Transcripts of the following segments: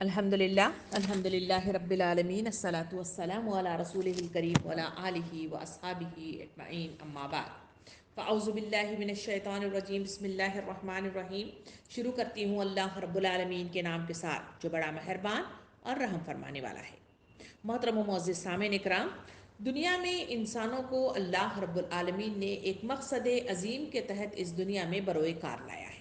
الحمدللہ رب العالمین الصلاۃ والسلام علی رسولہ الکریم وعلی آلہ واصحابہ اجمعین اما بعد فاعوذ باللہ من الشیطان الرجیم بسم اللہ الرحمن الرحیم۔ شروع کرتی ہوں اللہ رب العالمین کے نام کے ساتھ جو بڑا مہربان اور رحم فرمانے والا ہے۔ محترم و معزز سامعین اکرام، دنیا میں انسانوں کو اللہ رب العالمین نے ایک مقصد عظیم کے تحت اس دنیا میں بروئے کار لایا ہے۔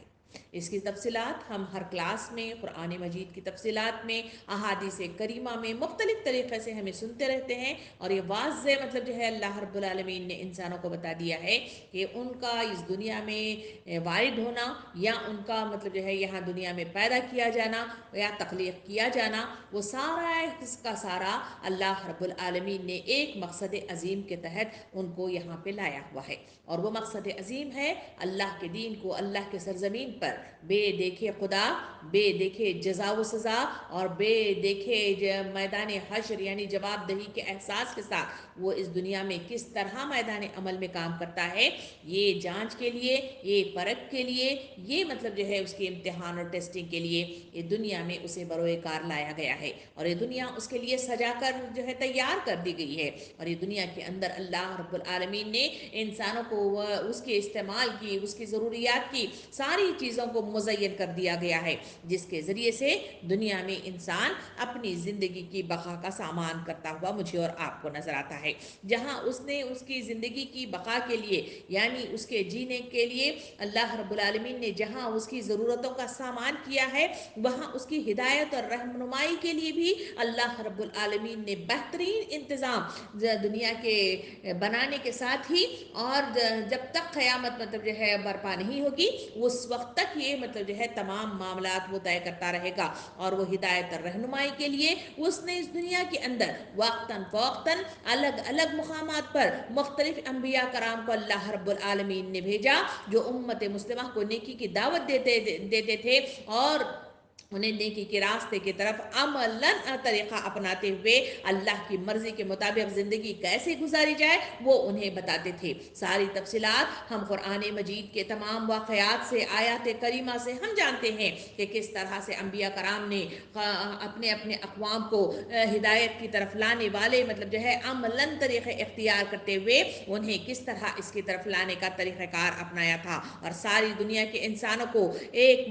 اس کی تفصیلات ہم ہر کلاس میں، قرآن مجید کی تفصیلات میں، احادیث کریمہ میں مختلف طریقے سے ہمیں سنتے رہتے ہیں، اور یہ واضح جو ہے اللہ رب العالمین نے انسانوں کو بتا دیا ہے کہ ان کا اس دنیا میں وارد ہونا یا ان کا جو ہے یہاں دنیا میں پیدا کیا جانا یا تخلیق کیا جانا، وہ سارا اس کا سارا اللہ رب العالمین نے ایک مقصد عظیم کے تحت ان کو یہاں پہ لایا ہوا ہے، اور وہ مقصد عظیم ہے اللہ کے دین کو اللہ کے سرزمین پر بے دیکھے خدا، بے دیکھے جزا و سزا، اور بے دیکھے میدان حشر یعنی جواب دہی کے احساس کے ساتھ وہ اس دنیا میں کس طرح میدان عمل میں کام کرتا ہے، یہ جانچ کے لیے، یہ پرکھ کے لیے، یہ جو ہے اس کے امتحان اور ٹیسٹنگ کے لیے یہ دنیا میں اسے بروئے کار لایا گیا ہے، اور یہ دنیا اس کے لیے سجا کر جو ہے تیار کر دی گئی ہے، اور یہ دنیا کے اندر اللہ رب العالمین نے انسانوں کو اس کے استعمال کی، اس کی ضروریات کی ساری چیزوں کو مزین کر دیا گیا ہے، جس کے ذریعے سے دنیا میں انسان اپنی زندگی کی بقا کا سامان کرتا ہوا مجھے اور آپ کو نظر آتا ہے۔ جہاں اس نے اس کی زندگی کی بقا کے لیے یعنی اس کے جینے کے لیے اللہ رب العالمین نے جہاں اس کی ضرورتوں کا سامان کیا ہے، وہاں اس کی ہدایت اور رہنمائی کے لیے بھی اللہ رب العالمین نے بہترین انتظام دنیا کے بنانے کے ساتھ ہی، اور جب تک قیامت جو ہے برپا نہیں ہوگی اس وقت تک یہ جو ہے تمام معاملات وہ طے کرتا رہے گا، اور وہ ہدایت اور رہنمائی کے لیے اس نے اس دنیا کے اندر وقتاً فوقتاً الگ الگ مقامات پر مختلف انبیاء کرام کو اللہ رب العالمین نے بھیجا، جو امت مسلمہ کو نیکی کی دعوت دیتے تھے، اور انہیں نیکی کے راستے کی طرف عملاً طریقہ اپناتے ہوئے اللہ کی مرضی کے مطابق زندگی کیسے گزاری جائے وہ انہیں بتاتے تھے۔ ساری تفصیلات ہم قرآن مجید کے تمام واقعات سے، آیات کریمہ سے ہم جانتے ہیں کہ کس طرح سے انبیاء کرام نے اپنے اپنے اقوام کو ہدایت کی طرف لانے والے جو ہے عملاً طریقے اختیار کرتے ہوئے انہیں کس طرح اس کی طرف لانے کا طریقہ کار اپنایا تھا، اور ساری دنیا کے انسانوں کو ایک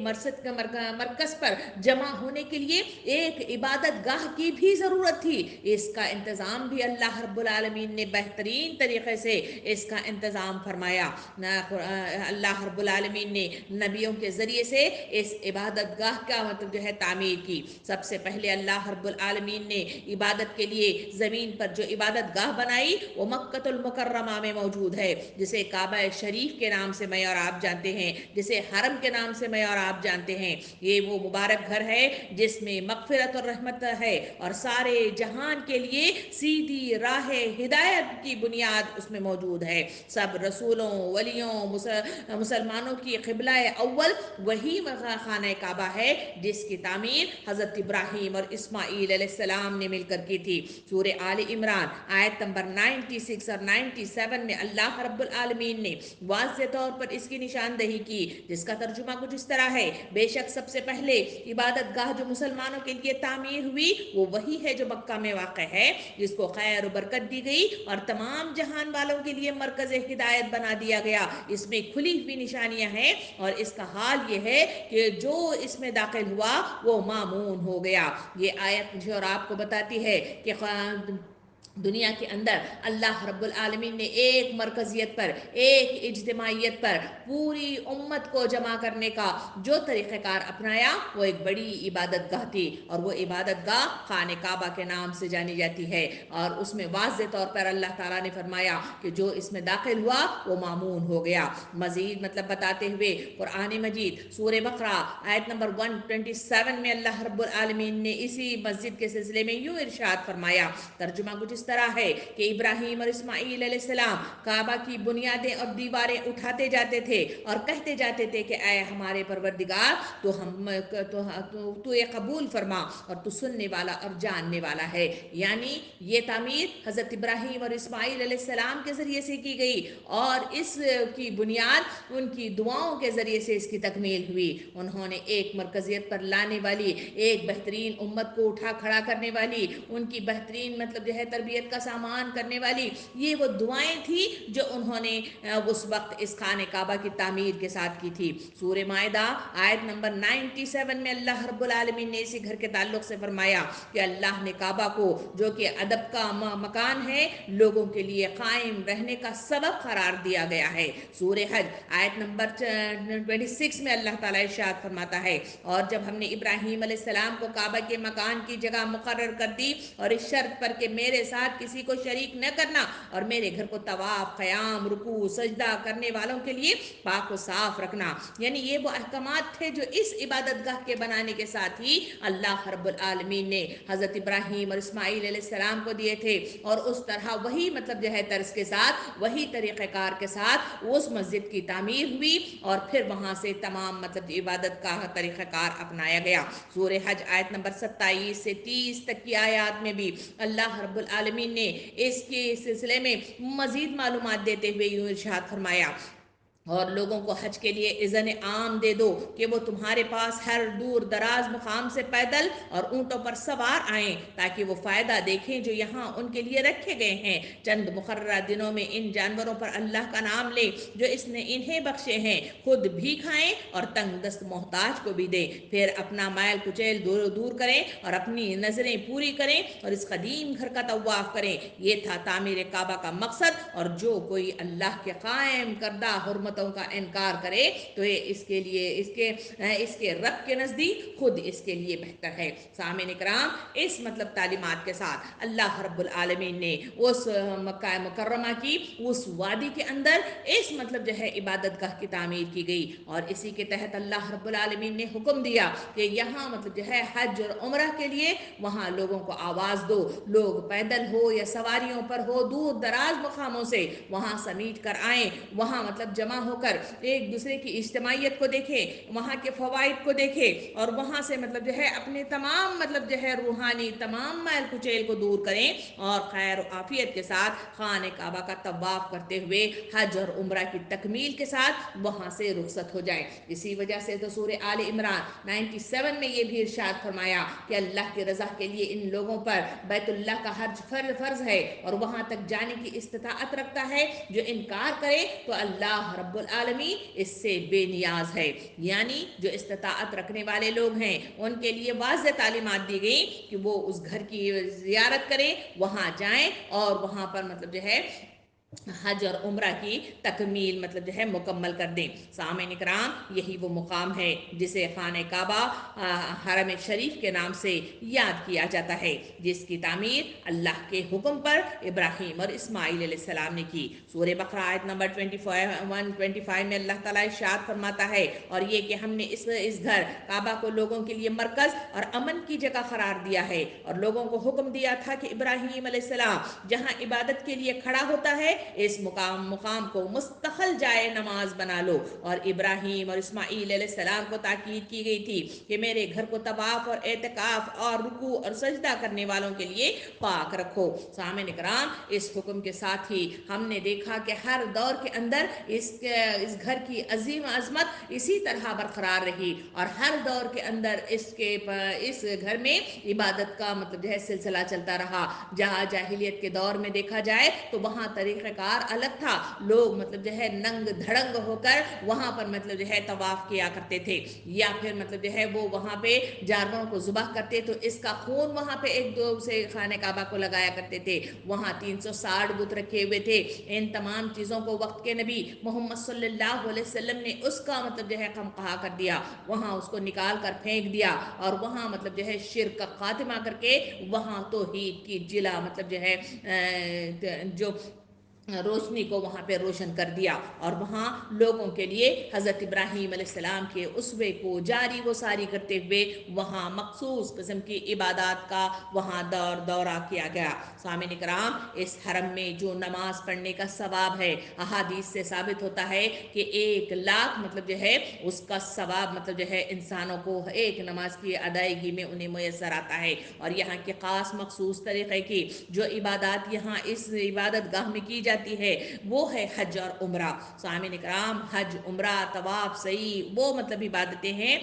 مرکز پر جمع ہونے کے لیے ایک عبادت گاہ کی بھی ضرورت تھی۔ اس کا انتظام بھی اللہ رب العالمین نے بہترین طریقے سے اس کا انتظام فرمایا۔ اللہ رب العالمین نے نبیوں کے ذریعے سے اس عبادت گاہ کا جو ہے تعمیر کی۔ سب سے پہلے اللہ رب العالمین نے عبادت کے لیے زمین پر جو عبادت گاہ بنائی وہ مکۃ المکرمہ میں موجود ہے، جسے کعبہ شریف کے نام سے میں اور آپ جانتے ہیں، جسے حرم کے نام سے میں اور آپ جانتے ہیں۔ یہ وہ مبارک گھر ہے جس میں مغفرت اور رحمت ہے، اور سارے جہان کے لیے سیدھی راہ ہدایت کی بنیاد اس میں موجود ہے۔ سب رسولوں، ولیوں، مسلمانوں کی قبلہ اول وہی خانہ کعبہ ہے جس کی تعمیر حضرت ابراہیم اور اسماعیل علیہ السلام نے مل کر کی تھی۔ سورہ آل عمران آیت نمبر 96 اور 97 میں اللہ رب العالمین نے واضح طور پر اس کی نشاندہی کی، جس کا ترجمہ کچھ اس طرح ہے: بے شک سب سے پہلے عبادت گاہ جو مسلمانوں کے لیے تعمیر ہوئی وہ وہی ہے جو مکہ میں واقع ہے، جس کو خیر و برکت دی گئی اور تمام جہان والوں کے لیے مرکز ہدایت بنا دیا گیا۔ اس میں کھلی ہوئی نشانیاں ہیں، اور اس کا حال یہ ہے کہ جو اس میں داخل ہوا وہ مامون ہو گیا۔ یہ آیت مجھے اور آپ کو بتاتی ہے کہ دنیا کے اندر اللہ رب العالمین نے ایک مرکزیت پر، ایک اجتماعیت پر پوری امت کو جمع کرنے کا جو طریقہ کار اپنایا وہ ایک بڑی عبادت گاہ تھی، اور وہ عبادت گاہ خانہ کعبہ کے نام سے جانی جاتی ہے، اور اس میں واضح طور پر اللہ تعالیٰ نے فرمایا کہ جو اس میں داخل ہوا وہ مامون ہو گیا۔ مزید بتاتے ہوئے قرآن مجید سورہ بقرہ آیت نمبر 127 میں اللہ رب العالمین نے اسی مسجد کے سلسلے میں یوں ارشاد فرمایا، ترجمہ کچھ اس طرح ہے کہ ابراہیم اور اسماعیل علیہ السلام کعبہ کی بنیادیں اور دیواریں اٹھاتے جاتے تھے اور کہتے جاتے تھے کہ اے ہمارے پروردگار تو یہ قبول فرما، اور تو سننے والا اور جاننے والا ہے۔ یعنی یہ تعمیر حضرت ابراہیم اور اسماعیل علیہ السلام کے ذریعے سے کی گئی، اور اس کی بنیاد ان کی دعاؤں کے ذریعے سے اس کی تکمیل ہوئی۔ انہوں نے ایک مرکزیت پر لانے والی، ایک بہترین امت کو اٹھا کھڑا کرنے والی، ان کی بہترین مطلب جو ہے تربیت کا سامان کرنے والی یہ وہ دعائیں تھیں جو انہوں نے اس وقت اس خانہ کعبہ کی تعمیر کے ساتھ کی تھی۔ سورہ مائدہ آیت نمبر 97 میں اللہ رب العالمین نے اسی گھر کے تعلق سے فرمایا کہ اللہ نے کعبہ کو، جو کہ ادب کا مکان ہے، لوگوں کے لیے قائم رہنے کا سبب قرار دیا گیا ہے۔ سورہ حج آیت نمبر 26 میں اللہ تعالیٰ ارشاد فرماتا ہے، اور جب ہم نے ابراہیم علیہ السلام کو کعبہ کے مکان کی جگہ مقرر کر دی اور اس شرط پر کہ میرے ساتھ کسی کو شریک نہ کرنا، اور میرے گھر کو طواف، قیام، رکوع، سجدہ کرنے والوں کے لیے پاک و صاف رکھنا، یعنی یہ وہ احکامات تھے جو اس عبادت گاہ کے بنانے کے ساتھ ہی اللہ رب العالمین نے حضرت ابراہیم اور اسماعیل علیہ السلام کو دیے تھے، اور اس طرح وہی مطلب جو ہے طرز کے ساتھ، وہی طریقہ کار کے ساتھ اس مسجد کی تعمیر ہوئی، اور پھر وہاں سے تمام مطلب عبادت کا طریقہ کار اپنایا گیا۔ سورہ حج آیت نمبر 27 سے 30 تک کی آیات میں بھی اللہ رب العالمین نے اس کے سلسلے میں مزید معلومات دیتے ہوئے یوں ارشاد فرمایا، اور لوگوں کو حج کے لیے اذن عام دے دو کہ وہ تمہارے پاس ہر دور دراز مقام سے پیدل اور اونٹوں پر سوار آئیں، تاکہ وہ فائدہ دیکھیں جو یہاں ان کے لیے رکھے گئے ہیں۔ چند مقررہ دنوں میں ان جانوروں پر اللہ کا نام لیں جو اس نے انہیں بخشے ہیں، خود بھی کھائیں اور تنگ دست محتاج کو بھی دیں، پھر اپنا میل کچیل دور کریں اور اپنی نظریں پوری کریں اور اس قدیم گھر کا طواف کریں۔ یہ تھا تعمیر کعبہ کا مقصد، اور جو کوئی اللہ کے قائم کردہ حرمتوں کا انکار کرے تو یہ اس کے رب کے نزدیک خود اس کے لیے بہتر ہے۔ سامعین کرام، اس مطلب تعلیمات کے ساتھ اللہ رب العالمین نے اس مکہ مکرمہ کی اس وادی کے اندر اس مطلب جو ہے عبادت گاہ کی تعمیر کی گئی، اور اسی کے تحت اللہ رب العالمین نے حکم دیا کہ یہاں مطلب جو ہے حج اور عمرہ کے لیے وہاں لوگوں کو آواز دو، لوگ پیدل ہو یا سواریوں پر ہو، دور دراز مقاموں سے وہاں سمیٹ کر آئیں، وہاں مطلب جمع ہو کر ایک دوسرے کی اجتماعیت کو دیکھیں، وہاں کے فوائد کو دیکھیں، اور وہاں سے مطلب جو ہے اپنے تمام مطلب جو ہے روحانی تمام میل کچیل کو دور کریں، اور خیر و عافیت کے ساتھ خانہ کعبہ کا طواف کرتے ہوئے حج اور عمرہ کی تکمیل کے ساتھ وہاں سے رخصت ہو جائیں۔ اسی وجہ سے تو سورہ آل عمران 97 میں یہ بھی ارشاد فرمایا کہ اللہ کی رضا کے لیے ان لوگوں پر بیت اللہ کا حج فرض ہے، اور وہاں تک جانے کی استطاعت رکھتا ہے، جو انکار کرے تو اللہ رب العالمین اس سے بے نیاز ہے۔ یعنی جو استطاعت رکھنے والے لوگ ہیں ان کے لیے واضح تعلیمات دی گئی کہ وہ اس گھر کی زیارت کریں، وہاں جائیں اور وہاں پر مطلب جو ہے حج اور عمرہ کی تکمیل مطلب جو ہے مکمل کر دیں۔ سامعین کرام، یہی وہ مقام ہے جسے خانہ کعبہ حرم شریف کے نام سے یاد کیا جاتا ہے، جس کی تعمیر اللہ کے حکم پر ابراہیم اور اسماعیل علیہ السلام نے کی۔ سورہ بقرہ آیت نمبر 125 میں اللہ تعالیٰ ارشاد فرماتا ہے، اور یہ کہ ہم نے اس گھر کعبہ کو لوگوں کے لیے مرکز اور امن کی جگہ قرار دیا ہے، اور لوگوں کو حکم دیا تھا کہ ابراہیم علیہ السلام جہاں عبادت کے لیے کھڑا ہوتا ہے اس مقام کو مستقل جائے نماز بنا لو، اور ابراہیم اور اسماعیل علیہ السلام کو تاکید کی گئی تھی کہ میرے گھر کو طواف اور اعتکاف اور رکوع اور سجدہ کرنے والوں کے لیے پاک رکھو۔ سامعین کرام، اس حکم کے ساتھ ہی ہم نے دیکھا کہ ہر دور کے اندر اس گھر کی عظیم عظمت اسی طرح برقرار رہی، اور ہر دور کے اندر اس گھر میں عبادت کا مطلب جو ہے سلسلہ چلتا رہا۔ جہاں جاہلیت کے دور میں دیکھا جائے تو وہاں طریقہ کار الگ تھا، لوگ مطلب جو ہے ننگ دھڑنگ ہو کر وہاں پر مطلب جو ہے طواف کیا کرتے تھے، یا پھر مطلب جو ہے وہ وہاں پہ جانوروں کو ذبح کرتے تو اس کا خون وہاں پہ ایک دو سے خانہ کعبہ کو لگایا کرتے تھے۔ وہاں 360 بت رکھے ہوئے تھے۔ ان تمام چیزوں کو وقت کے نبی محمد صلی اللہ علیہ وسلم نے اس کا مطلب جو ہے خواہ کر دیا، وہاں اس کو نکال کر پھینک دیا، اور وہاں مطلب جو ہے شرک کا خاتمہ کر کے وہاں توحید کی جلا مطلب جو ہے جو روشنی کو وہاں پہ روشن کر دیا، اور وہاں لوگوں کے لیے حضرت ابراہیم علیہ السلام کے اسوے کو جاری و ساری کرتے ہوئے وہاں مخصوص قسم کی عبادات کا وہاں دورہ کیا گیا۔ سامعین کرام، اس حرم میں جو نماز پڑھنے کا ثواب ہے، احادیث سے ثابت ہوتا ہے کہ 1,00,000 مطلب جو ہے اس کا ثواب مطلب جو ہے انسانوں کو ایک نماز کی ادائیگی میں انہیں میسر آتا ہے۔ اور یہاں کے خاص مخصوص طریقے کی جو عبادات یہاں اس عبادت گاہ میں کی جاتی ہے وہ ہے حج اور عمرہ۔ سامعین کرام، حج، عمرہ، طواف، سعی، وہ مطلب عبادتیں ہیں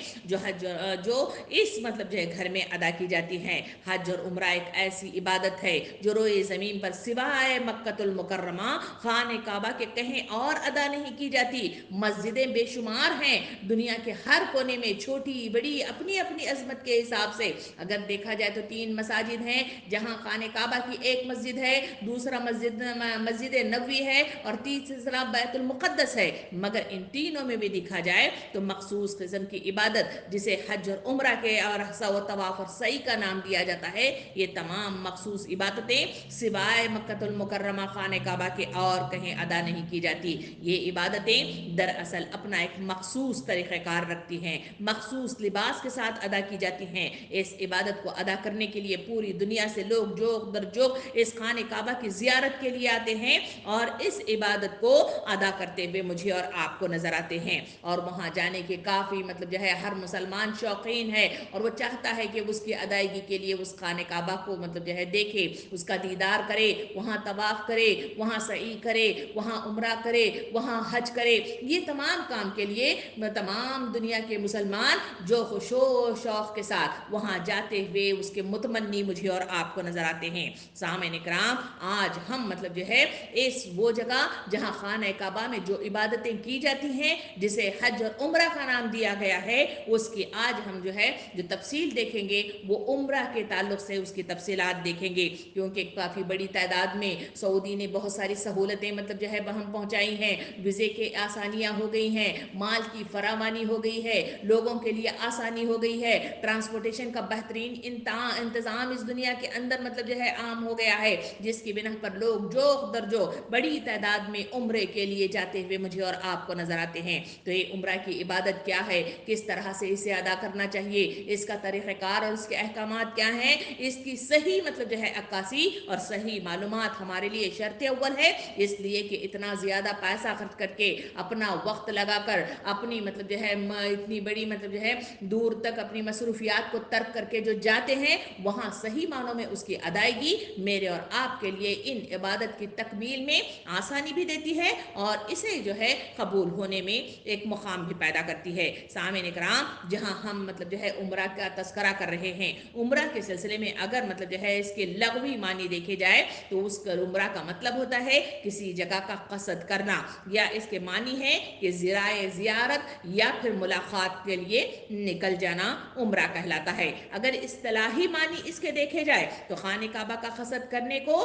جو اس مطلب جو ہے گھر میں ادا کی جاتی ہیں۔ حج اور عمرہ ایک ایسی عبادت ہے جو روئے زمین پر سوائے مکۃ المکرمہ خانہ کعبہ کے کہیں اور ادا نہیں کی جاتی۔ مسجدیں بے شمار ہیں دنیا کے ہر کونے میں، چھوٹی بڑی اپنی اپنی عظمت کے حساب سے۔ اگر دیکھا جائے تو 3 مساجد ہیں، جہاں خانہ کعبہ کی ایک مسجد ہے، دوسرا مسجد نبوی ہے، اور تیسرا بیت المقدس ہے۔ مگر ان تینوں میں بھی دیکھا جائے تو مخصوص قسم کی عبادت جسے حج اور عمرہ کے اور طواف اور سعی کا نام دیا جاتا ہے، یہ تمام مخصوص عبادتیں سوائے مکۃ المکرمہ خانہ کعبہ کے اور کہیں ادا نہیں کی جاتی۔ یہ عبادتیں دراصل اپنا ایک مخصوص طریقہ کار رکھتی ہیں، مخصوص لباس کے ساتھ ادا کی جاتی ہیں۔ اس عبادت کو ادا کرنے کے لیے پوری دنیا سے لوگ جوق در جوق اس خانہ کعبہ کی زیارت کے لیے آتے ہیں، اور اس عبادت کو ادا کرتے ہوئے مجھے اور آپ کو نظر آتے ہیں۔ اور وہاں جانے کے کافی مطلب جو ہے ہر مسلمان شوقین ہے، اور وہ چاہتا ہے کہ اس کی ادائیگی کے لیے اس خانہ کعبہ کو مطلب جو ہے دیکھے، اس کا دیدار کرے، وہاں طواف کرے، وہاں سعی کرے، وہاں عمرہ کرے، وہاں حج کرے۔ یہ تمام کام کے لیے تمام دنیا کے مسلمان جو خوش و شوق کے ساتھ وہاں جاتے ہوئے اس کے متمنی مجھے اور آپ کو نظر آتے ہیں۔ سامعین کرام، آج ہم مطلب جو ہے اس وہ جگہ جہاں خانہ کعبہ میں جو عبادتیں کی جاتی ہیں، جسے حج اور عمرہ کا نام دیا گیا ہے، اس کی آج ہم جو ہے جو تفصیل دیکھیں گے وہ عمرہ کے تعلق سے اس کی تفصیلات دیکھیں گے، کیونکہ کافی بڑی تعداد میں سعودی نے بہت ساری سہولتیں مطلب جو ہے ہم پہنچائی ہیں، ویزے کے آسانیاں ہو گئی ہیں، مال کی فراوانی ہو گئی ہے، لوگوں کے لیے آسانی ہو گئی ہے، ٹرانسپورٹیشن کا بہترین انتظام اس دنیا کے اندر مطلب جو ہے عام ہو گیا ہے، جس کی بنا پر لوگ جو درجو بڑی تعداد میں عمرے کے لیے جاتے ہوئے مجھے اور آپ کو نظر آتے ہیں۔ تو یہ عمرہ کی عبادت کیا ہے، کس طرح سے اسے ادا کرنا چاہیے، اس کا طریقہ کار اور اس کے احکامات کیا ہیں، اس کی صحیح مطلب جو ہے عکاسی اور صحیح معلومات ہمارے لیے شرط اول ہے۔ اس لیے کہ اتنا زیادہ پیسہ خرچ کر کے، اپنا وقت لگا کر، اپنی مطلب جو ہے اتنی بڑی مطلب جو ہے دور تک اپنی مصروفیات کو ترک کر کے جو جاتے ہیں، وہاں صحیح معنوں میں اس کی ادائیگی میرے اور آپ کے لیے ان عبادت کی تکمیل میں آسانی بھی دیتی ہے، اور اسے جو ہے قبول ہونے میں ایک مقام بھی پیدا کرتی ہے۔ سامعین کرام، جہاں ہم مطلب جو ہے عمرہ کا تذکرہ کر رہے ہیں، عمرہ کے سلسلے میں اگر مطلب جو ہے اس کے لغوی معنی دیکھے جائے تو اس کا عمرہ کا مطلب ہوتا ہے کسی جگہ کا قصد کرنا، یا اس کے معنی ہے کہ ذرائع زیارت یا پھر ملاقات کے لیے نکل جانا عمرہ کہلاتا ہے۔ اگر اصطلاحی معنی اس کے دیکھے جائے تو خانہ کعبہ کا قصد کرنے کو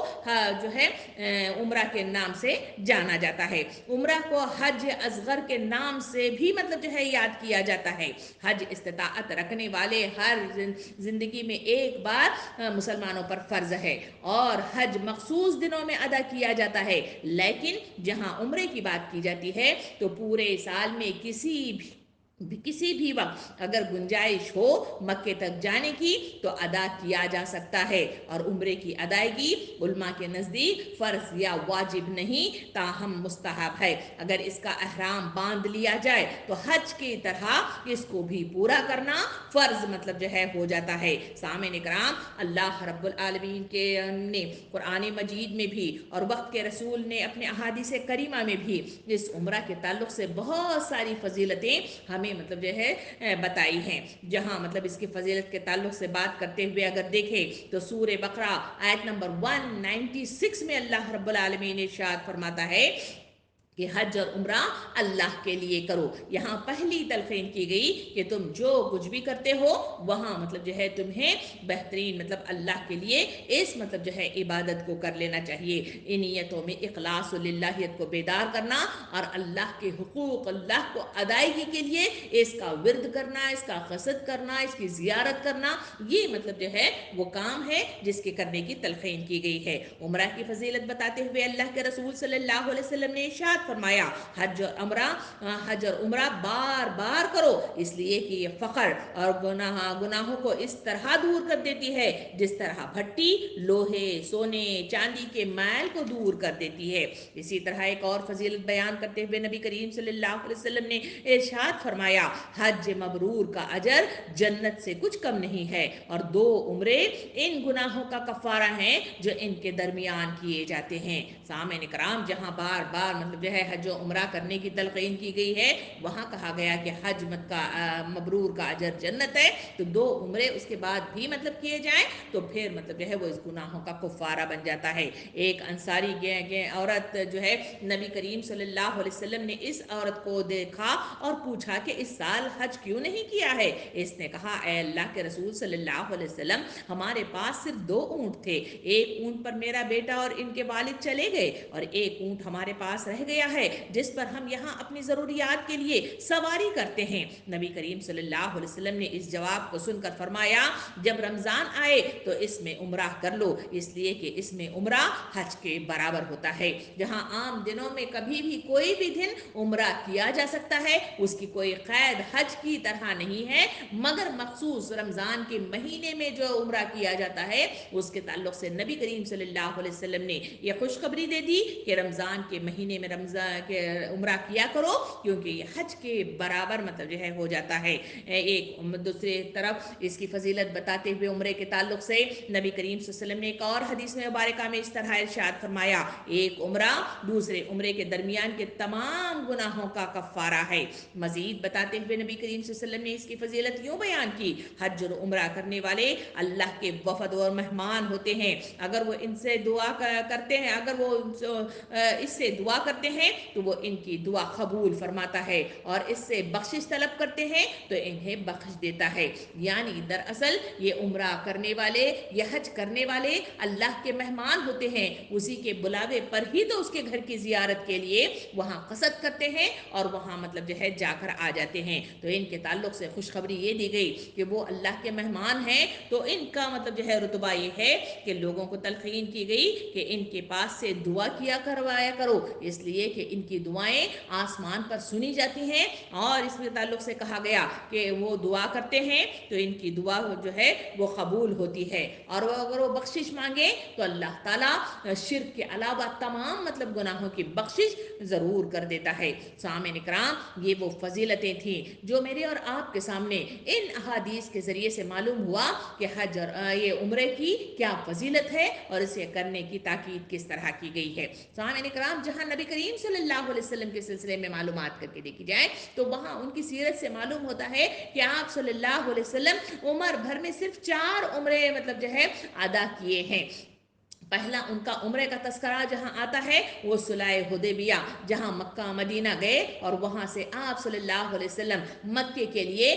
جو ہے عمرہ کے نام سے جانا جاتا ہے۔ عمرہ کو حج اصغر کے نام سے بھی مطلب جو ہے یاد کیا جاتا ہے۔ حج استطاعت رکھنے والے ہر زندگی میں ایک بار مسلمانوں پر فرض ہے، اور حج مخصوص دنوں میں ادا کیا جاتا ہے، لیکن جہاں عمرے کی بات کی جاتی ہے تو پورے سال میں کسی بھی وقت اگر گنجائش ہو مکے تک جانے کی تو ادا کیا جا سکتا ہے، اور عمرے کی ادائیگی علماء کے نزدیک فرض یا واجب نہیں تاہم مستحب ہے۔ اگر اس کا احرام باندھ لیا جائے تو حج کی طرح اس کو بھی پورا کرنا فرض مطلب جو ہے ہو جاتا ہے۔ سامعین کرام، اللہ رب العالمین کے نے قرآن مجید میں بھی اور وقت کے رسول نے اپنے احادیث کریمہ میں بھی اس عمرہ کے تعلق سے بہت ساری فضیلتیں ہمیں مطلب جو ہے بتائی ہیں۔ جہاں مطلب اس کی فضیلت کے تعلق سے بات کرتے ہوئے اگر دیکھیں تو سورہ بقرہ آیت نمبر 196 میں اللہ رب العالمین ارشاد فرماتا ہے کہ حج اور عمرہ اللہ کے لیے کرو۔ یہاں پہلی تلقین کی گئی کہ تم جو کچھ بھی کرتے ہو وہاں مطلب جو ہے تمہیں بہترین مطلب اللہ کے لیے اس مطلب جو ہے عبادت کو کر لینا چاہیے، ان نیتوں میں اخلاص و للہیت کو بیدار کرنا اور اللہ کے حقوق اللہ کو ادائیگی کے لیے اس کا ورد کرنا، اس کا قصد کرنا، اس کی زیارت کرنا، یہ مطلب جو ہے وہ کام ہے جس کے کرنے کی تلقین کی گئی ہے۔ عمرہ کی فضیلت بتاتے ہوئے اللہ کے رسول صلی اللہ علیہ وسلم نے ارشاد فرمایا حج اور عمرہ بار بار کرو، اس لیے کہ یہ فقر اور گناہوں کو اس طرح دور کر دیتی ہے جس طرح بھٹی لوہے سونے چاندی کے میل کو دور کر دیتی ہے۔ اسی طرح ایک اور فضیلت بیان کرتے ہوئے نبی کریم صلی اللہ علیہ وسلم نے ارشاد فرمایا حج مبرور کا اجر جنت سے کچھ کم نہیں ہے، اور 2 عمرے ان گناہوں کا کفارہ ہیں جو ان کے درمیان کیے جاتے ہیں۔ سامعین کرام، جہاں بار بار مطلب جو ہے حج و عمرہ کرنے کی تلقین کی گئی ہے وہاں کہا گیا کہ حج مبرور کا اجر جنت ہے، تو 2 عمرے اس کے بعد بھی مطلب کیے جائیں تو پھر مطلب جو ہے وہ اس گناہوں کا کفارہ بن جاتا ہے۔ ایک انصاری عورت جو ہے نبی کریم صلی اللہ علیہ وسلم نے اس عورت کو دیکھا اور پوچھا کہ اس سال حج کیوں نہیں کیا ہے؟ اس نے کہا اے اللہ کے رسول صلی اللہ علیہ وسلم، ہمارے پاس صرف 2 اونٹ تھے، ایک اونٹ پر میرا بیٹا اور ان کے والد چلے گئے اور ایک اونٹ ہمارے پاس رہ گیا ہے جس پر ہم یہاں اپنی ضروریات کے لیے سواری کرتے ہیں۔ نبی کریم صلی اللہ علیہ وسلم نے اس جواب کو سن کر فرمایا جب رمضان آئے تو اس میں عمرہ کر لو، اس لیے کہ اس میں عمرہ حج کے برابر ہوتا ہے۔ جہاں عام دنوں میں کبھی بھی کوئی بھی دن عمرہ کیا جا سکتا ہے، اس کی کوئی قید حج کی طرح نہیں ہے، مگر مخصوص رمضان کے مہینے میں جو عمرہ کیا جاتا ہے اس کے تعلق سے نبی کریم صلی اللہ علیہ وسلم نے یہ خوشخبری دے دی کہ رمضان کے مہینے میں رمضان کے عمرہ کیا کرو، کیونکہ یہ حج کے برابر مطلب جو ہے ہو جاتا ہے۔ ایک دوسری طرف اس کی فضیلت بتاتے ہوئے عمرے کے تعلق سے نبی کریم صلی اللہ علیہ وسلم نے ایک اور حدیث مبارکہ میں اس طرح ارشاد فرمایا ایک عمرہ دوسرے عمرے کے درمیان کے تمام گناہوں کا کفارہ ہے۔ مزید بتاتے ہوئے نبی کریم صلی اللہ علیہ وسلم نے اس کی فضیلت یوں بیان کی حج اور عمرہ کرنے والے اللہ کے وفد اور مہمان ہوتے ہیں، اگر وہ ان سے دعا کرتے ہیں، اگر وہ اس سے دعا کرتے ہیں تو وہ ان کی دعا قبول فرماتا ہے، اور اس سے بخشش طلب کرتے ہیں تو انہیں بخش دیتا ہے۔ یعنی دراصل یہ عمرہ کرنے والے، یہ حج کرنے والے اللہ کے مہمان ہوتے ہیں، اسی کے بلاوے پر ہی تو اس کے گھر کی زیارت کے لیے وہاں قصد کرتے ہیں اور وہاں مطلب جو ہے جا کر آ جاتے ہیں۔ تو ان کے تعلق سے خوشخبری یہ دی گئی کہ وہ اللہ کے مہمان ہیں، تو ان کا مطلب جو ہے رتبہ یہ ہے کہ لوگوں کو تلقین کی گئی کہ ان کے پاس سے دعا کیا کروایا کرو، اس لیے کہ ان کی دعائیں آسمان پر سنی جاتی ہیں، اور اس کے تعلق سے کہا گیا کہ وہ دعا کرتے ہیں تو ان کی دعا جو ہے وہ قبول ہوتی ہے، اور اگر وہ بخشش مانگے تو اللہ تعالیٰ شرک کے علاوہ تمام مطلب گناہوں کی بخشش ضرور کر دیتا ہے۔ سامعین کرام، یہ وہ فضیلتیں تھیں جو میرے اور آپ کے سامنے ان احادیث کے ذریعے سے معلوم ہوا کہ حج اور یہ عمرے کی کیا فضیلت ہے اور اسے کرنے کی تاکید کس طرح کی گئی ہے۔ سامعین کرام، جہاں نبی کریم صلی اللہ علیہ وسلم کے سلسلے میں معلومات کر کے دیکھی جائے تو وہاں ان کی سیرت سے معلوم ہوتا ہے کہ آپ صلی اللہ علیہ وسلم عمر بھر میں صرف 4 عمرے مطلب جو ہے ادا کیے ہیں۔ پہلا ان کا عمرے کا تذکرہ جہاں آتا ہے وہ صلح حدیبیہ، جہاں مکہ مدینہ گئے اور وہاں سے آپ صلی اللہ علیہ وسلم مکے کے لیے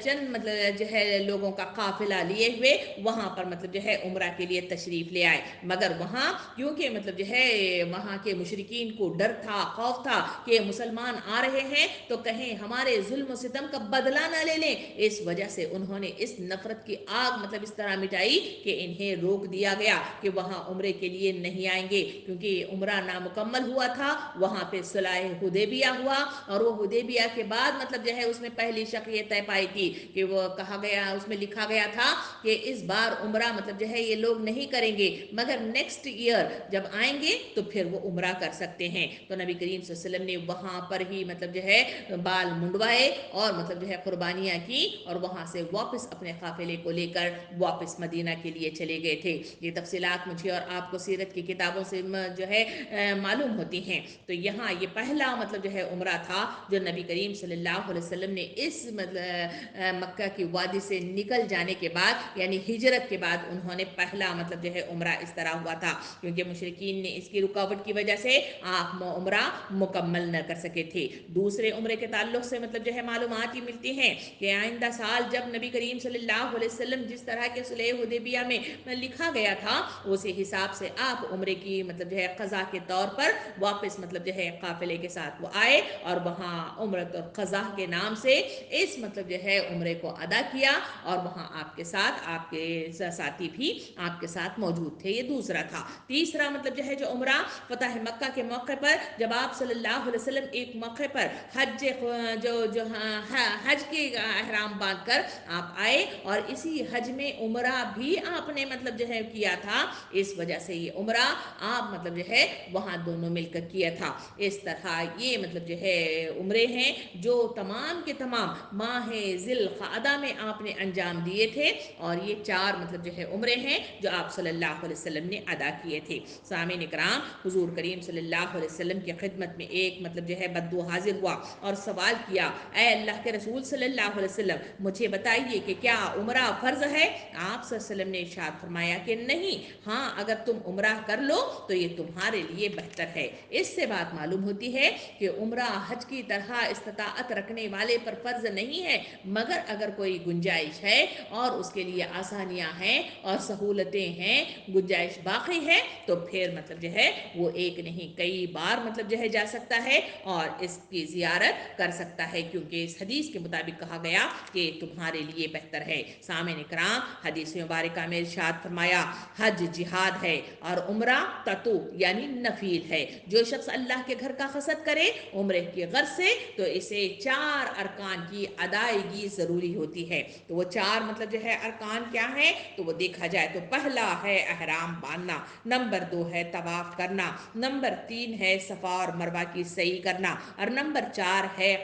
چند مطلب جو ہے لوگوں کا قافلہ لیے ہوئے وہاں پر مطلب جو ہے عمرہ کے لیے تشریف لے آئے، مگر وہاں کیونکہ مطلب جو ہے وہاں کے مشرکین کو ڈر تھا، خوف تھا کہ مسلمان آ رہے ہیں تو کہیں ہمارے ظلم و ستم کا بدلہ نہ لے لیں، اس وجہ سے انہوں نے اس نفرت کی آگ مطلب اس طرح مٹائی کہ انہیں روک دیا گیا کہ وہاں عمرے کے لیے نہیں آئیں گے، کیونکہ عمرہ نامکمل ہوا تھا۔ وہاں پہ صلح حدیبیہ ہوا، اور وہ حدیبیہ کے بعد مطلب جو ہے اس میں پہلی شق یہ طے پائی تھی کہ وہ کہا گیا، اس میں لکھا گیا تھا کہ اس بار عمرہ مطلب جو ہے یہ لوگ نہیں کریں گے، مگر نیکسٹ ایئر جب آئیں گے تو پھر وہ عمرہ کر سکتے ہیں۔ تو نبی کریم صلی اللہ علیہ وسلم نے وہاں پر ہی مطلب جو ہے بال منڈوائے اور مطلب جو ہے قربانیاں کی، اور وہاں سے واپس اپنے قافلے کو لے کر واپس مدینہ کے لیے چلے گئے تھے۔ یہ تفصیلات مجھے مجھے اور آپ کو سیرت کی کتابوں سے جو ہے معلوم ہوتی ہیں۔ تو یہاں یہ پہلا مطلب جو ہے عمرہ تھا جو نبی کریم صلی اللہ علیہ وسلم نے اس مکہ کی وادی سے نکل جانے کے بعد یعنی ہجرت کے بعد انہوں نے پہلا مطلب جو ہے عمرہ اس طرح ہوا تھا، کیونکہ مشرکین نے اس کی رکاوٹ کی وجہ سے آپ عمرہ مکمل نہ کر سکے تھے۔ دوسرے عمرے کے تعلق سے مطلب جو ہے معلومات یہ ملتی ہیں کہ آئندہ سال جب نبی کریم صلی اللہ علیہ وسلم جس طرح کے صلح حدیبیہ میں لکھا گیا تھا اسی حساب سے آپ عمرے کی مطلب جو ہے قضا کے طور پر واپس مطلب جو ہے قافلے کے ساتھ وہ آئے اور وہاں عمرۃ القضا کے نام سے اس مطلب جو ہے عمرے کو ادا کیا، اور وہاں آپ کے ساتھ آپ کے ساتھی بھی آپ کے ساتھ موجود تھے۔ یہ دوسرا تھا۔ تیسرا مطلب جو ہے جو عمرہ فتح مکہ کے موقع پر جب آپ صلی اللہ علیہ وسلم ایک موقع پر حج کے احرام باندھ کر آپ آئے اور اسی حج میں عمرہ بھی آپ نے مطلب جو ہے کیا تھا، اس وجہ سے یہ عمرہ آپ مطلب جو ہے وہاں دونوں مل کر کیا تھا۔ اس طرح یہ مطلب جو ہے عمرے ہیں جو تمام کے تمام ماہ ذی القعدہ میں آپ نے انجام دیے تھے، اور یہ چار مطلب جو ہے عمرے ہیں جو آپ صلی اللہ علیہ وسلم نے ادا کیے تھے۔ سامعین اکرام، حضور کریم صلی اللہ علیہ وسلم کی خدمت میں ایک مطلب جو ہے بدو حاضر ہوا اور سوال کیا، اے اللہ کے رسول صلی اللہ علیہ وسلم مجھے بتائیے کہ کیا عمرہ فرض ہے؟ آپ صلی اللہ علیہ وسلم نے ارشاد فرمایا کہ نہیں، ہاں اگر تم عمرہ کر لو تو یہ تمہارے لیے بہتر ہے۔ اس سے بات معلوم ہوتی ہے کہ عمرہ حج کی طرح استطاعت رکھنے والے پر فرض نہیں ہے، مگر اگر کوئی گنجائش ہے اور اس کے لیے آسانیاں ہیں اور سہولتیں ہیں، گنجائش باقی ہے، تو پھر مطلب جو ہے وہ ایک نہیں کئی بار مطلب جو ہے جا سکتا ہے اور اس کی زیارت کر سکتا ہے، کیونکہ اس حدیث کے مطابق کہا گیا کہ تمہارے لیے بہتر ہے۔ سامعین اکرام، حدیث مبارکہ میں ارشاد فرمایا حج جہاد ہے اور عمرہ تطوع یعنی نفل ہے۔ جو شخص اللہ کے گھر کا قصد کرے عمرے کی غرض سے تو اسے 4 ارکان کی ادائیگی ضروری ہوتی ہے۔ تو وہ 4 مطلب جو ہے ارکان کیا ہیں تو وہ دیکھا جائے تو پہلا ہے احرام باندھنا، نمبر 2 ہے طواف کرنا، نمبر 3 ہے صفا اور مروہ کی سعی کرنا، اور نمبر 4 ہے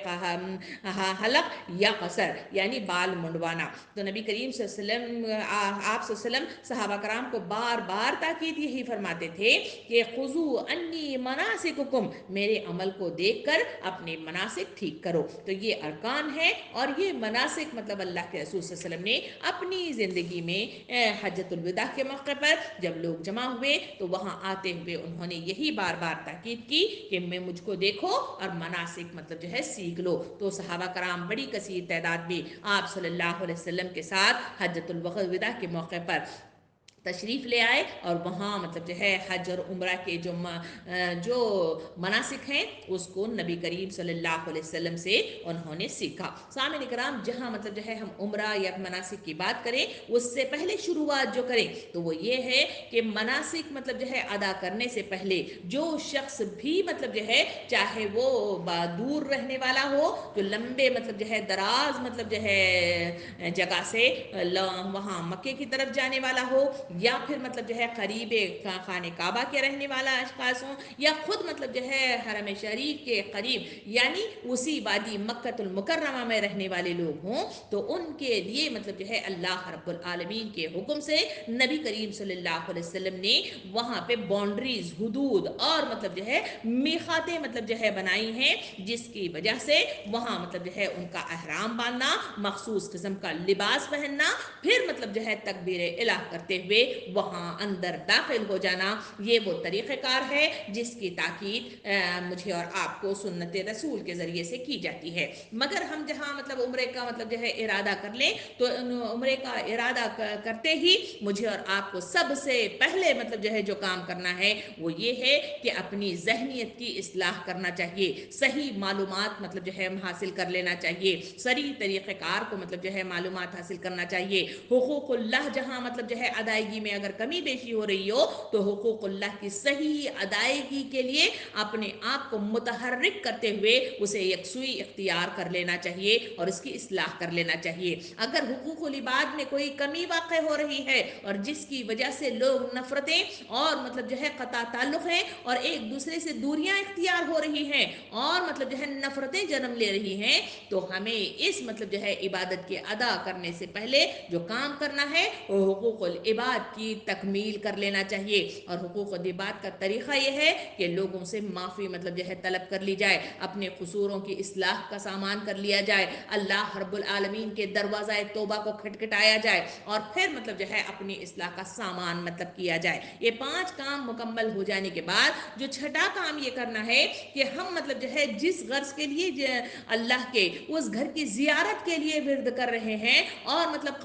حلق یا قصر یعنی بال منڈوانا۔ تو نبی کریم صلی اللہ علیہ وسلم آپ صلی اللہ علیہ وسلم صحابہ کرام کو بار بار تاکید یہی فرماتے تھے کہ خذوا انی مناسککم، میرے عمل کو دیکھ کر اپنے مناسک ٹھیک کرو۔ تو یہ ارکان ہیں اور یہ مناسک مطلب اللہ کے رسول صلی اللہ علیہ وسلم نے اپنی زندگی میں حجۃ الوداع کے موقع پر جب لوگ جمع ہوئے تو وہاں آتے ہوئے انہوں نے یہی بار بار تاکید کی کہ مجھ کو دیکھو اور مناسک مطلب جو ہے سیکھ لو۔ تو صحابہ کرام بڑی کثیر تعداد میں آپ صلی اللہ علیہ وسلم کے ساتھ حجۃ الوداع کے موقع پر تشریف لے آئے اور وہاں مطلب جو ہے حج اور عمرہ کے جو مناسک ہیں اس کو نبی کریم صلی اللہ علیہ وسلم سے انہوں نے سیکھا۔ سامعین اکرام، جہاں مطلب جو ہے ہم عمرہ یا مناسک کی بات کریں اس سے پہلے شروعات جو کریں تو وہ یہ ہے کہ مناسک مطلب جو ہے ادا کرنے سے پہلے جو شخص بھی مطلب جو ہے چاہے وہ دور رہنے والا ہو، جو لمبے مطلب جو ہے دراز مطلب جو ہے جگہ سے وہاں مکے کی طرف جانے والا ہو، یا پھر مطلب جو ہے قریب خانہ کعبہ کے رہنے والا اشخاص ہوں، یا خود مطلب جو ہے حرم شریف کے قریب یعنی اسی وادی مکۃ المکرمہ میں رہنے والے لوگ ہوں، تو ان کے لیے مطلب جو ہے اللہ رب العالمین کے حکم سے نبی کریم صلی اللہ علیہ وسلم نے وہاں پہ باؤنڈریز، حدود اور مطلب جو ہے میقاتیں مطلب جو ہے بنائی ہیں، جس کی وجہ سے وہاں مطلب جو ہے ان کا احرام باندھنا، مخصوص قسم کا لباس پہننا، پھر مطلب جو ہے تکبیر الہ کرتے ہوئے وہاں اندر داخل ہو جانا، یہ وہ طریقہ کار ہے جس کی تاکید مجھے اور آپ کو سنت رسول کے ذریعے سے کی جاتی ہے۔ مگر ہم جہاں مطلب عمرے کا مطلب جو ہے ارادہ کر لیں تو عمرے کا ارادہ کرتے ہی مجھے اور آپ کو سب سے پہلے مطلب جو ہے جو کام کرنا ہے وہ یہ ہے کہ اپنی ذہنیت کی اصلاح کرنا چاہیے، صحیح معلومات مطلب جو ہے حاصل کر لینا چاہیے، صحیح طریقہ کار کو مطلب جو ہے معلومات حاصل کرنا چاہیے۔ حقوق اللہ جہاں مطلب جو ہے ادائیگی میں اگر کمی بیشی ہو رہی ہو تو حقوق اللہ کی صحیح ادائیگی کے لیے اپنے آپ کو متحرک کرتے ہوئے اسے یکسوئی اختیار کر لینا چاہیے اور اس کی اصلاح کر لینا چاہیے۔ اگر حقوق العباد میں کوئی کمی واقع ہو رہی ہے اور جس کی وجہ سے لوگ نفرتیں اور مطلب جو ہے قطع تعلق ہیں اور ایک دوسرے سے دوریاں اختیار ہو رہی ہیں اور مطلب جو ہے نفرتیں جنم لے رہی ہیں، تو ہمیں اس مطلب جو ہے عبادت کے ادا کرنے سے پہلے جو کام کرنا ہے وہ حقوق العباد عبادات کی تکمیل کر لینا چاہیے۔ اور حقوق و واجبات کا طریقہ یہ ہے کہ لوگوں سے معافی مطلب جو ہے طلب کر لی جائے، اپنے قصوروں کی اصلاح کا سامان کر لیا جائے، اللہ رب العالمین کے دروازہ توبہ کو کھٹکھٹایا جائے، اور پھر مطلب جو ہے اپنی اصلاح کا سامان مطلب کیا جائے۔ یہ 5 کام مکمل ہو جانے کے بعد جو چھٹا کام یہ کرنا ہے کہ ہم مطلب جو ہے جس غرض کے لیے اللہ کے اس گھر کی زیارت کے لیے ورد کر رہے ہیں اور مطلب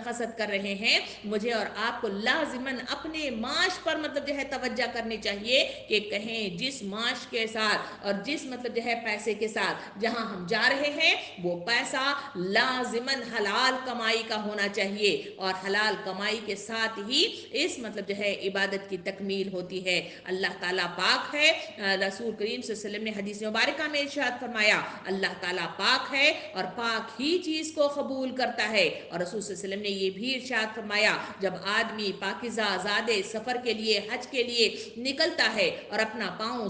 قصد کر رہے ہیں، مجھے اور آپ کو لازماً اپنے معاش پر مطلب جو ہے توجہ کرنی چاہیے کہ کہیں جس معاش کے ساتھ اور جس مطلب جو ہے پیسے کے ساتھ جہاں ہم جا رہے ہیں وہ پیسہ لازماً حلال کمائی کا ہونا چاہیے، اور حلال کمائی کے ساتھ ہی اس مطلب جو ہے عبادت کی تکمیل ہوتی ہے۔ اللہ تعالیٰ پاک ہے، رسول کریم صلی اللہ علیہ وسلم نے حدیث مبارکہ میں ارشاد فرمایا اللہ تعالیٰ پاک ہے اور پاک ہی چیز کو قبول کرتا ہے، اور رسول صلی اللہ علیہ وسلم نے یہ بھی ارشاد فرمایا جب آدمی پاکیزہ زادے سفر کے لیے حج کے لیے نکلتا ہے اور اپنا پاؤں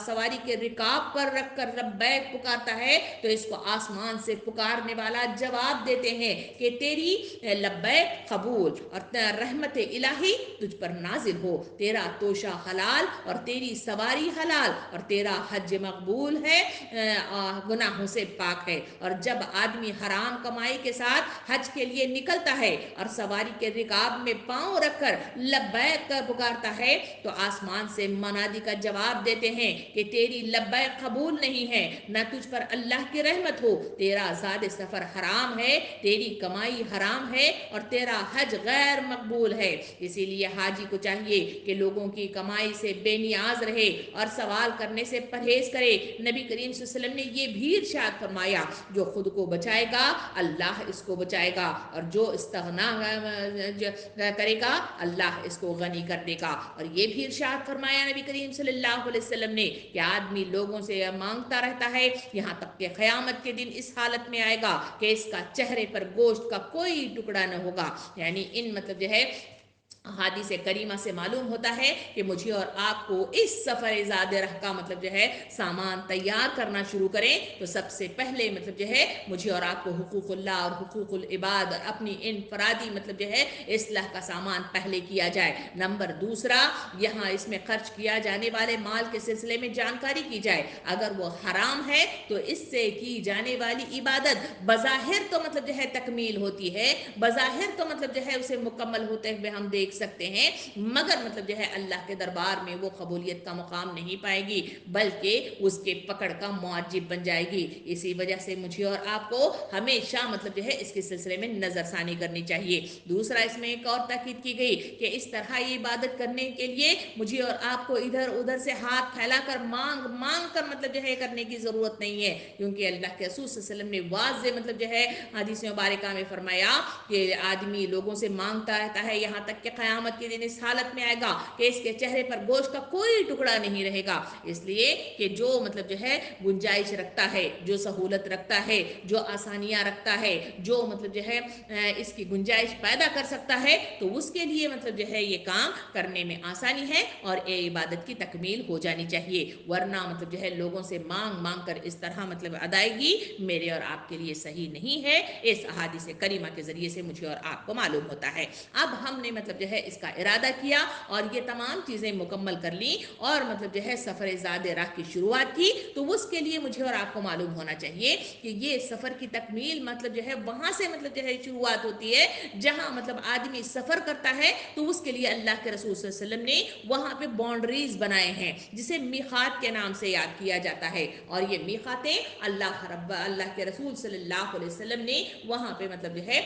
سواری کے رکاب پر رکھ کر لبیک پکارتا ہے تو اس کو آسمان سے پکارنے والا جواب دیتے ہیں کہ تیری لبیک قبول اور رحمت الہی تجھ پر نازل ہو، تیرا توشہ حلال اور تیری سواری حلال اور تیرا حج مقبول ہے، گناہوں سے پاک ہے۔ اور جب آدمی حرام کمائی کے ساتھ حج کے لیے نکلتا ہے اور سواری کے رکاب میں پاؤں رکھ کر لبیک کر پکارتا ہے تو آسمان سے منادی کا جواب دیتے ہیں کہ تیری لبیک قبول نہیں ہے، نہ تجھ پر اللہ کی رحمت ہو، تیرا زاد سفر حرام ہے، تیری کمائی حرام ہے اور تیرا حج غیر مقبول ہے۔ اسی لیے حاجی کو چاہیے کہ لوگوں کی کمائی سے بے نیاز رہے اور سوال کرنے سے پرہیز کرے۔ نبی کریم صلی اللہ علیہ وسلم نے یہ بھی ارشاد فرمایا جو خود کو بچائے گا اللہ اس کو بچائے گا، اور جو استغنا کرے گا اللہ اس کو غنی کر دے گا۔ اور یہ بھی ارشاد فرمایا نبی کریم صلی اللہ علیہ وسلم نے کہ آدمی لوگوں سے مانگتا رہتا ہے یہاں تک کہ قیامت کے دن اس حالت میں آئے گا کہ اس کا چہرے پر گوشت کا کوئی ٹکڑا نہ ہوگا۔ یعنی ان مطلب جو ہے حدیث کریمہ سے معلوم ہوتا ہے کہ مجھے اور آپ کو اس سفر زاد رہ کا مطلب جو ہے سامان تیار کرنا شروع کریں تو سب سے پہلے مطلب جو ہے مجھے اور آپ کو حقوق اللہ اور حقوق العباد اور اپنی انفرادی مطلب جو ہے اصلاح کا سامان پہلے کیا جائے۔ نمبر دوسرا، یہاں اس میں خرچ کیا جانے والے مال کے سلسلے میں جانکاری کی جائے، اگر وہ حرام ہے تو اس سے کی جانے والی عبادت بظاہر تو مطلب جو ہے تکمیل ہوتی ہے، بظاہر تو مطلب جو ہے اسے مکمل ہوتے ہوئے ہم دیکھ سکتے ہیں، مگر مطلب جو ہے اللہ کے دربار میں وہ قبولیت کا مقام نہیں پائے گی بلکہ اس کے پکڑ کا معجب بن جائے گی۔ اسی وجہ سے مجھے اور آپ کو ہمیشہ مطلب جو ہے اس کے سلسلے میں نظر ثانی کرنی چاہیے۔ دوسرا اس میں ایک اور تاکید کی گئی کہ اس طرح یہ عبادت کرنے کے لیے مجھے اور آپ کو ادھر ادھر سے ہاتھ پھیلا کر مانگ کر مطلب جو ہے کرنے کی ضرورت نہیں ہے، کیونکہ اللہ کے رسول صلی اللہ علیہ وسلم نے واضح مطلب جو ہے حدیث مبارکہ میں فرمایا کہ آدمی لوگوں سے مانگتا رہتا ہے یہاں تک کہ قیامت کے دن اس حالت میں آئے گا کہ اس کے چہرے پر گوشت کا کوئی ٹکڑا نہیں رہے گا، اس لیے کہ جو مطلب جو ہے گنجائش رکھتا ہے، جو سہولت رکھتا ہے، جو آسانیاں رکھتا ہے، جو مطلب جو ہے اس کی گنجائش پیدا کر سکتا ہے تو اس کے لیے مطلب جو ہے یہ کام کرنے میں آسانی ہے اور یہ عبادت کی تکمیل ہو جانی چاہیے، ورنہ مطلب جو ہے لوگوں سے مانگ کر اس طرح مطلب ادائیگی میرے اور آپ کے لیے صحیح نہیں ہے۔ اس احادیث کریمہ کے ذریعے سے مجھے اور آپ کو معلوم ہوتا ہے۔ اب ہم نے مطلب جو ہے اس کا ارادہ کیا اور یہ تمام چیزیں مکمل کر لی اور مطلب جو ہے سفر زاد راہ کی شروعات کی، تو اس کے لیے مجھے اور آپ کو معلوم ہونا چاہیے کہ یہ سفر کی تکمیل مطلب جو ہے وہاں سے مطلب جو ہے شروعات ہوتی ہے جہاں مطلب آدمی سفر کرتا ہے، تو اس کے لیے اللہ کے رسول صلی اللہ علیہ وسلم نے وہاں پہ باؤنڈریز بنائے ہیں جسے میقات کے نام سے یاد کیا جاتا ہے، اور یہ میقاتیں اللہ کے رسول صلی اللہ علیہ وسلم نے وہاں پہ مطلب جو ہے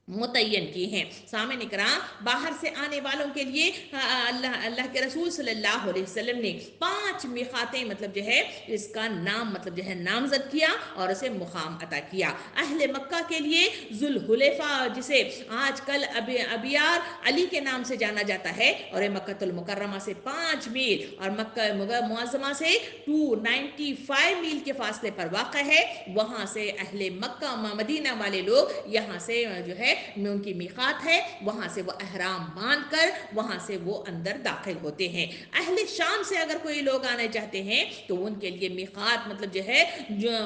متعین کی ہیں۔ سامعین کرام، باہر سے آنے والوں کے لیے اللہ کے رسول صلی اللہ علیہ وسلم نے 5 میقاتیں مطلب جو ہے اس کا نام مطلب جو ہے نامزد کیا اور اسے مقام عطا کیا۔ اہل مکہ کے لیے ذوالحلیفہ جسے آج کل ابیار علی کے نام سے جانا جاتا ہے اور مکہ المکرمہ سے 5 میل اور مکہ معظمہ سے 295 میل کے فاصلے پر واقع ہے، وہاں سے اہل مکہ مدینہ والے لوگ یہاں سے جو ہے ان کی میقات ہے، وہاں سے وہ احرام باندھ کر وہاں سے وہ اندر داخل ہوتے ہیں۔ اہل شام سے اگر کوئی لوگ آنا چاہتے ہیں تو ان کے لیے میقات مطلب جو ہے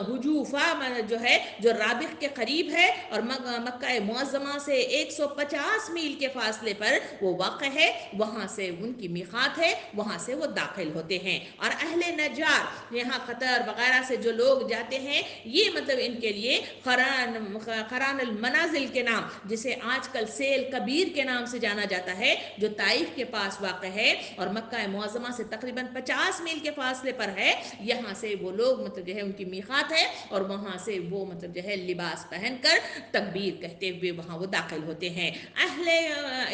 حجوفہ جو ہے جو رابغ کے قریب ہے اور مکہ معظمہ سے 150 میل کے فاصلے پر وہ واقع ہے، وہاں سے ان کی میقات ہے، وہاں سے وہ داخل ہوتے ہیں۔ اور اہل نجار یہاں قطر وغیرہ سے جو لوگ جاتے ہیں، یہ مطلب ان کے لیے قران المنازل کے نام، جسے آج کل سیل کبیر کے نام سے جانا جاتا ہے، جو طائف کے پاس واقع ہے اور مکہ معظمہ سے تقریباً 50 میل کے فاصلے پر ہے، یہاں سے وہ لوگ مطلب جو ہے ان کی میقات ہے اور وہاں سے وہ مطلب جو ہے لباس پہن کر تکبیر کہتے ہوئے وہاں وہ داخل ہوتے ہیں۔ اہل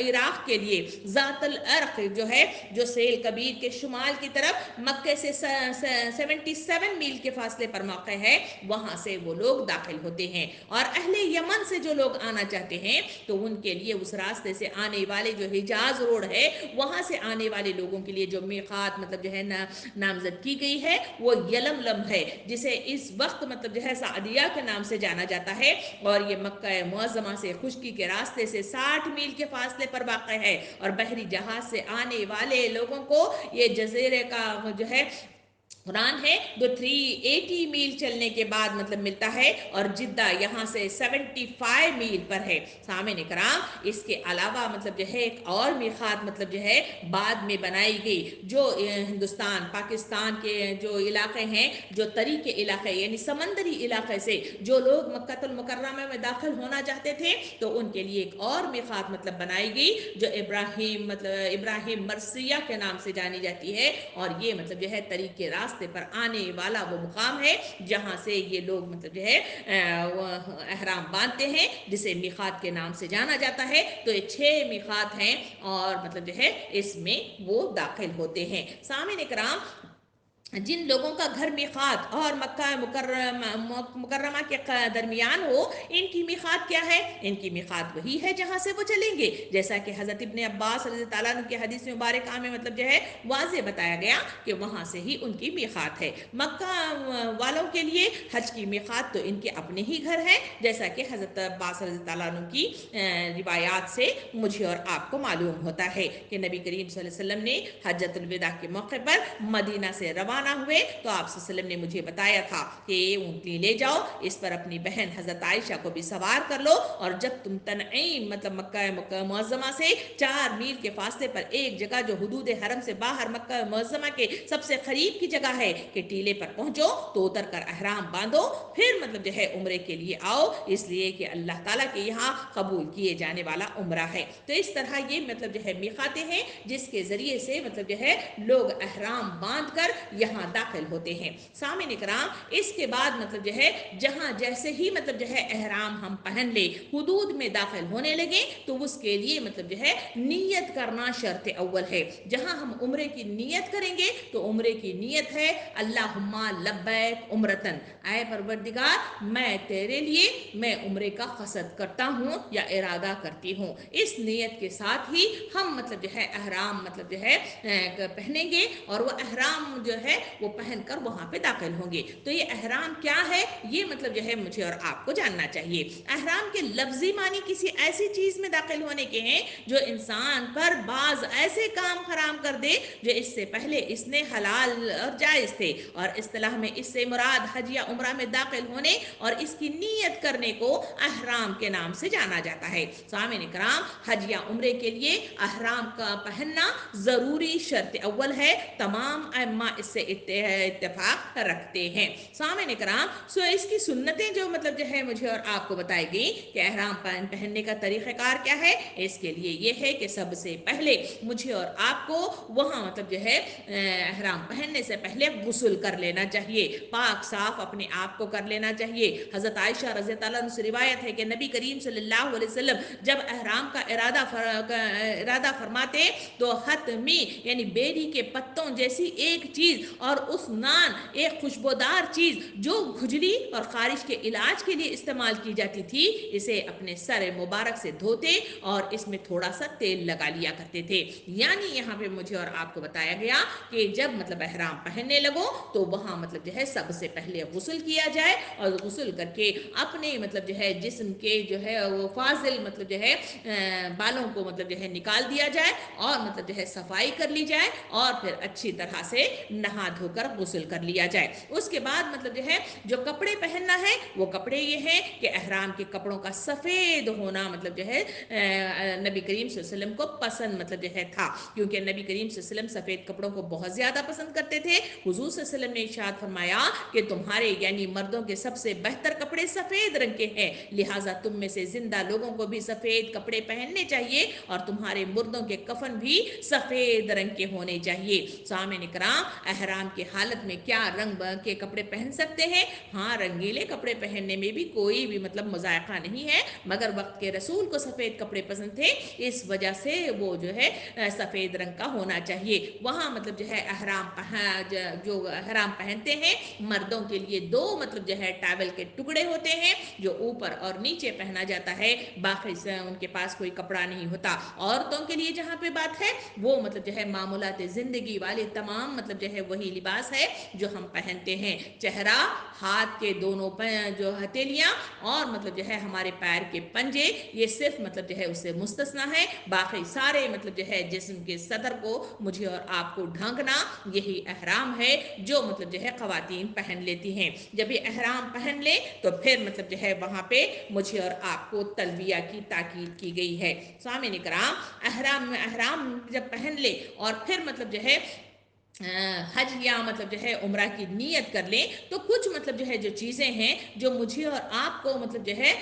عراق کے لیے ذات العرق جو ہے جو سیل کبیر کے شمال کی طرف مکہ سے 77 میل کے فاصلے پر موقع ہے، وہاں سے وہ لوگ داخل ہوتے ہیں۔ اور اہل یمن سے جو لوگ آنا چاہتے ہیں تو ان کے لیے اس راستے سے آنے والے جو حجاز روڈ ہے، وہاں سے آنے والے لوگوں کے لیے جو میقات مطلب جو ہے نامزد کی گئی ہے وہ یلملم ہے، جسے اس وقت مطلب جو ہے سعدیہ کے نام سے جانا جاتا ہے، اور یہ مکہ معظمہ سے خشکی کے راستے سے 60 میل کے فاصلے پر واقع ہے۔ اور بحری جہاز سے آنے والے لوگوں کو یہ جزیرے کا جو ہے قرآن ہے جو 380 میل چلنے کے بعد مطلب ملتا ہے، اور جدہ یہاں سے 75 میل پر ہے۔ سامعین کرام، اس کے علاوہ مطلب جو ہے ایک اور میقات مطلب جو ہے بعد میں بنائی گئی، جو ہندوستان پاکستان کے جو علاقے ہیں، جو طری کے علاقے یعنی سمندری علاقے سے جو لوگ مکہ المکرمہ میں داخل ہونا چاہتے تھے تو ان کے لیے ایک اور میقات مطلب بنائی گئی، جو ابراہیم مرثیہ کے نام سے جانی جاتی ہے، اور یہ مطلب جو ہے طریق کے راستے پر آنے والا وہ مقام ہے جہاں سے یہ لوگ مطلب جو ہے احرام باندھتے ہیں، جسے میقات کے نام سے جانا جاتا ہے۔ تو یہ 6 میقات ہیں اور مطلب جو ہے اس میں وہ داخل ہوتے ہیں۔ سامعین کرام، جن لوگوں کا گھر میقات اور مکہ مکرمہ کے درمیان ہو، ان کی میقات کیا ہے؟ ان کی میقات وہی ہے جہاں سے وہ چلیں گے، جیسا کہ حضرت ابن عباس رضی اللہ عنہ کی حدیث مبارکہ میں مطلب جو ہے واضح بتایا گیا کہ وہاں سے ہی ان کی میقات ہے۔ مکہ والوں کے لیے حج کی میقات تو ان کے اپنے ہی گھر ہے، جیسا کہ حضرت عباس رضی اللہ عنہ کی روایات سے مجھے اور آپ کو معلوم ہوتا ہے کہ نبی کریم صلی اللہ علیہ وسلم نے حجۃ الوداع کے موقع پر مدینہ سے روانہ ہوئے تو آپ صلی اللہ علیہ وسلم نے مجھے بتایا تھا کہ یہ اونٹنی لے جاؤ، اس پر اپنی بہن حضرت عائشہ کو بھی سوار کر لو، اور جب تم تنعیم مطلب مکہ معظمہ سے 4 میل کے فاصلے پر ایک جگہ جو حدود حرم سے باہر مکہ معظمہ کے سب سے قریب کی جگہ ہے کہ ٹیلے پر پہنچو تو اتر کر احرام باندھو، پھر مطلب جو ہے عمرے کے لیے آؤ، اس لیے کہ اللہ تعالیٰ کے یہاں قبول کیے جانے والا عمرہ ہے۔ تو اس طرح یہ مطلب جو ہے میقاتیں ہیں جس کے ذریعے سے مطلب جو ہے لوگ احرام باندھ کر یہاں داخل ہوتے ہیں۔ سامعین کرام، اس کے بعد مطلب جو ہے جہاں جیسے ہی مطلب جو ہے احرام ہم پہن لے حدود میں داخل ہونے لگے تو اس کے لیے مطلب جو ہے نیت کرنا شرط اول ہے۔ جہاں ہم عمرے کی نیت کریں گے تو عمرے کی نیت ہے اللہم لبیک عمرتن، اے پروردگار میں تیرے لیے میں عمرے کا قصد کرتا ہوں یا ارادہ کرتی ہوں۔ اس نیت کے ساتھ ہی ہم مطلب جو ہے احرام مطلب جو ہے پہنیں گے، اور وہ احرام جو ہے وہ پہن کر وہاں پہ داخل ہوں گے۔ تو یہ احرام کیا ہے یہ مطلب جو ہے مجھے اور آپ کو جاننا چاہیے۔ احرام کے لفظی معنی کسی ایسی چیز میں داخل ہونے کے ہیں جو انسان پر بعض ایسے کام حرام کر دے جو اس سے پہلے اس نے حلال اور جائز تھے، اور اصطلاح میں اس سے مراد حج یا عمرہ میں داخل ہونے اور اس کی نیت کرنے کو احرام کے نام سے جانا جاتا ہے۔ سامعین کرام، حج یا عمرے کے لیے احرام کا پہننا ضروری شرط اول ہے، تمام ائمہ اس سے اتفاق رکھتے ہیں۔ سامعین کرام، اس کی سنتیں جو مطلب جو ہے مجھے اور آپ کو بتائی گئی کہ احرام پہننے کا طریقہ کار کیا ہے، اس کے لیے یہ ہے کہ سب سے پہلے مجھے اور آپ کو وہاں مطلب جو ہے احرام پہننے سے پہلے غسل کر لینا چاہیے، پاک صاف اپنے آپ کو کر لینا چاہیے۔ حضرت عائشہ رضی اللہ عنہ سے روایت ہے کہ نبی کریم صلی اللہ علیہ وسلم جب احرام کا ارادہ فرماتے تو حتمی یعنی بیری کے پتوں جیسی ایک چیز اور اس نان ایک خوشبودار چیز جو کھجلی اور خارش کے علاج کے لیے استعمال کی جاتی تھی، اسے اپنے سر مبارک سے دھوتے اور اس میں تھوڑا سا تیل لگا لیا کرتے تھے۔ یعنی یہاں پہ مجھے اور آپ کو بتایا گیا کہ جب مطلب احرام پہننے لگو تو وہاں مطلب جو ہے سب سے پہلے غسل کیا جائے، اور غسل کر کے اپنے مطلب جو ہے جسم کے جو ہے وہ فاضل مطلب جو ہے بالوں کو مطلب جو ہے نکال دیا جائے، اور مطلب جو ہے صفائی کر لی جائے، اور پھر اچھی طرح سے نہا دھو کر غسل کر لیا جائے۔ اس کے بعد مطلب جو ہے جو کپڑے پہننا ہے وہ کپڑے یہ ہیں کہ احرام کے کپڑوں کا سفید ہونا مطلب جو ہے نبی کریم صلی اللہ علیہ وسلم کو پسند مطلب جو ہے تھا، کیونکہ نبی کریم صلی اللہ علیہ وسلم سفید کپڑوں کو بہت زیادہ پسند کرتے تھے۔ حضور صلی اللہ علیہ وسلم نے ارشاد فرمایا کہ تمہارے یعنی مردوں کے سب سے بہتر کپڑے سفید رنگ کے ہیں، لہٰذا تم میں سے زندہ لوگوں کو بھی سفید کپڑے پہننے چاہیے، اور تمہارے مردوں کے کفن بھی سفید رنگ کے ہونے چاہیے۔ سامعین کرام، احرام کی حالت میں کیا رنگ کے کپڑے پہن سکتے ہیں؟ ہاں، رنگیلے کپڑے پہننے میں بھی کوئی بھی مطلب مذائقہ نہیں ہے، مگر وقت کے رسول کو سفید کپڑے پسند تھے، اس وجہ سے وہ جو ہے سفید رنگ کا ہونا چاہیے۔ وہاں مطلب جو ہے جو احرام پہنتے ہیں مردوں کے لیے دو مطلب جو ہے ٹاول کے ٹکڑے ہوتے ہیں جو اوپر اور نیچے پہنا جاتا ہے، باقی سے ان کے پاس کوئی کپڑا نہیں ہوتا۔ عورتوں کے لیے جہاں پہ بات ہے وہ مطلب جو ہے معمولات زندگی والے تمام مطلب جو ہے وہی لباس ہے جو ہم پہنتے ہیں، چہرہ، ہاتھ کے دونوں جو ہتھیلیاں، اور مطلب جو ہے ہمارے پیر کے پنجے، یہ صرف مطلب جو ہے اس سے مستثنا ہے، باقی سارے مطلب جو ہے جسم کے صدر کو مجھے اور آپ کو ڈھانکنا، یہی احرام ہے جو مطلب جو ہے خواتین پہن لیتی ہیں۔ جب یہ احرام پہن لیں تو پھر مطلب جو ہے وہاں پہ مجھے اور آپ کو تلبیہ کی تاکید کی گئی ہے۔ سامعین کرام، احرام جب پہن لے اور پھر مطلب جو ہے حج یا مطلب جو ہے عمرہ کی نیت کر لیں تو کچھ مطلب جو ہے جو چیزیں ہیں جو مجھے اور آپ کو مطلب جو ہے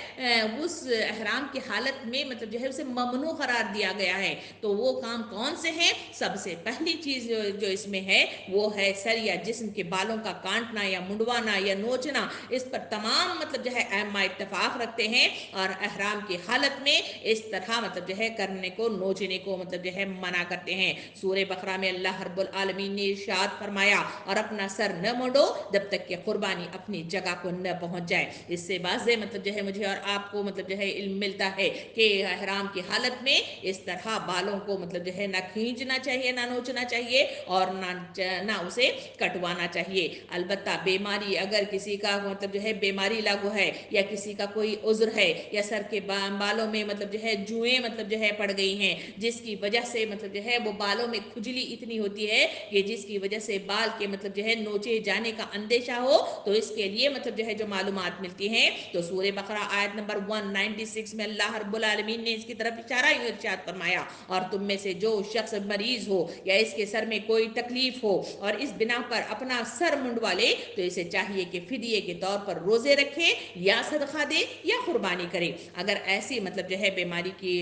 اس احرام کی حالت میں مطلب جو ہے اسے ممنوع قرار دیا گیا ہے، تو وہ کام کون سے ہیں؟ سب سے پہلی چیز جو اس میں ہے وہ ہے سر یا جسم کے بالوں کا کاٹنا یا منڈوانا یا نوچنا۔ اس پر تمام مطلب جو ہے ائمہ اتفاق رکھتے ہیں، اور احرام کی حالت میں اس طرح مطلب جو ہے کرنے کو، نوچنے کو مطلب جو ہے منع کرتے ہیں۔ سورہ بقرہ میں اللہ رب العالمین نے ارشاد فرمایا، اور اپنا سر نہ موڑو جب تک کہ قربانی اپنی جگہ کو نہ پہنچ جائے۔ اس سے واضح مطلب جو ہے مجھے اور آپ کو مطلب جو ہے علم ملتا ہے کہ احرام کی حالت میں اس طرح بالوں کو مطلب جو ہے نہ کھینچنا چاہیے، نہ نوچنا چاہیے، اور نہ اسے کٹوانا چاہیے۔ البتہ بیماری، اگر کسی کا مطلب جو ہے بیماری لاگو ہے، یا کسی کا کوئی عذر ہے، یا سر کے بالوں میں مطلب جو ہے جوئیں مطلب جو ہے پڑ گئی ہیں، جس کی وجہ سے مطلب جو ہے وہ بالوں میں کھجلی اتنی ہوتی ہے کہ جس کی وجہ سے بال کے مطلب جو ہے نوچے جانے کا اندیشہ ہو، تو اس کے لیے مطلب جو ہے جو معلومات ملتی ہیں تو سورہ بقرہ آیت نمبر 196 میں اللہ رب العالمین نے اس کی طرف اشارہ ارشاد فرمایا، اور تم میں سے جو شخص مریض ہو یا اس کے سر میں کوئی تکلیف ہو اور اس بنا پر اپنا سر منڈوا لے تو اسے چاہیے کہ فدیے کے طور پر روزے رکھے یا صدقہ دے یا قربانی کرے۔ اگر ایسی مطلب جو ہے بیماری کی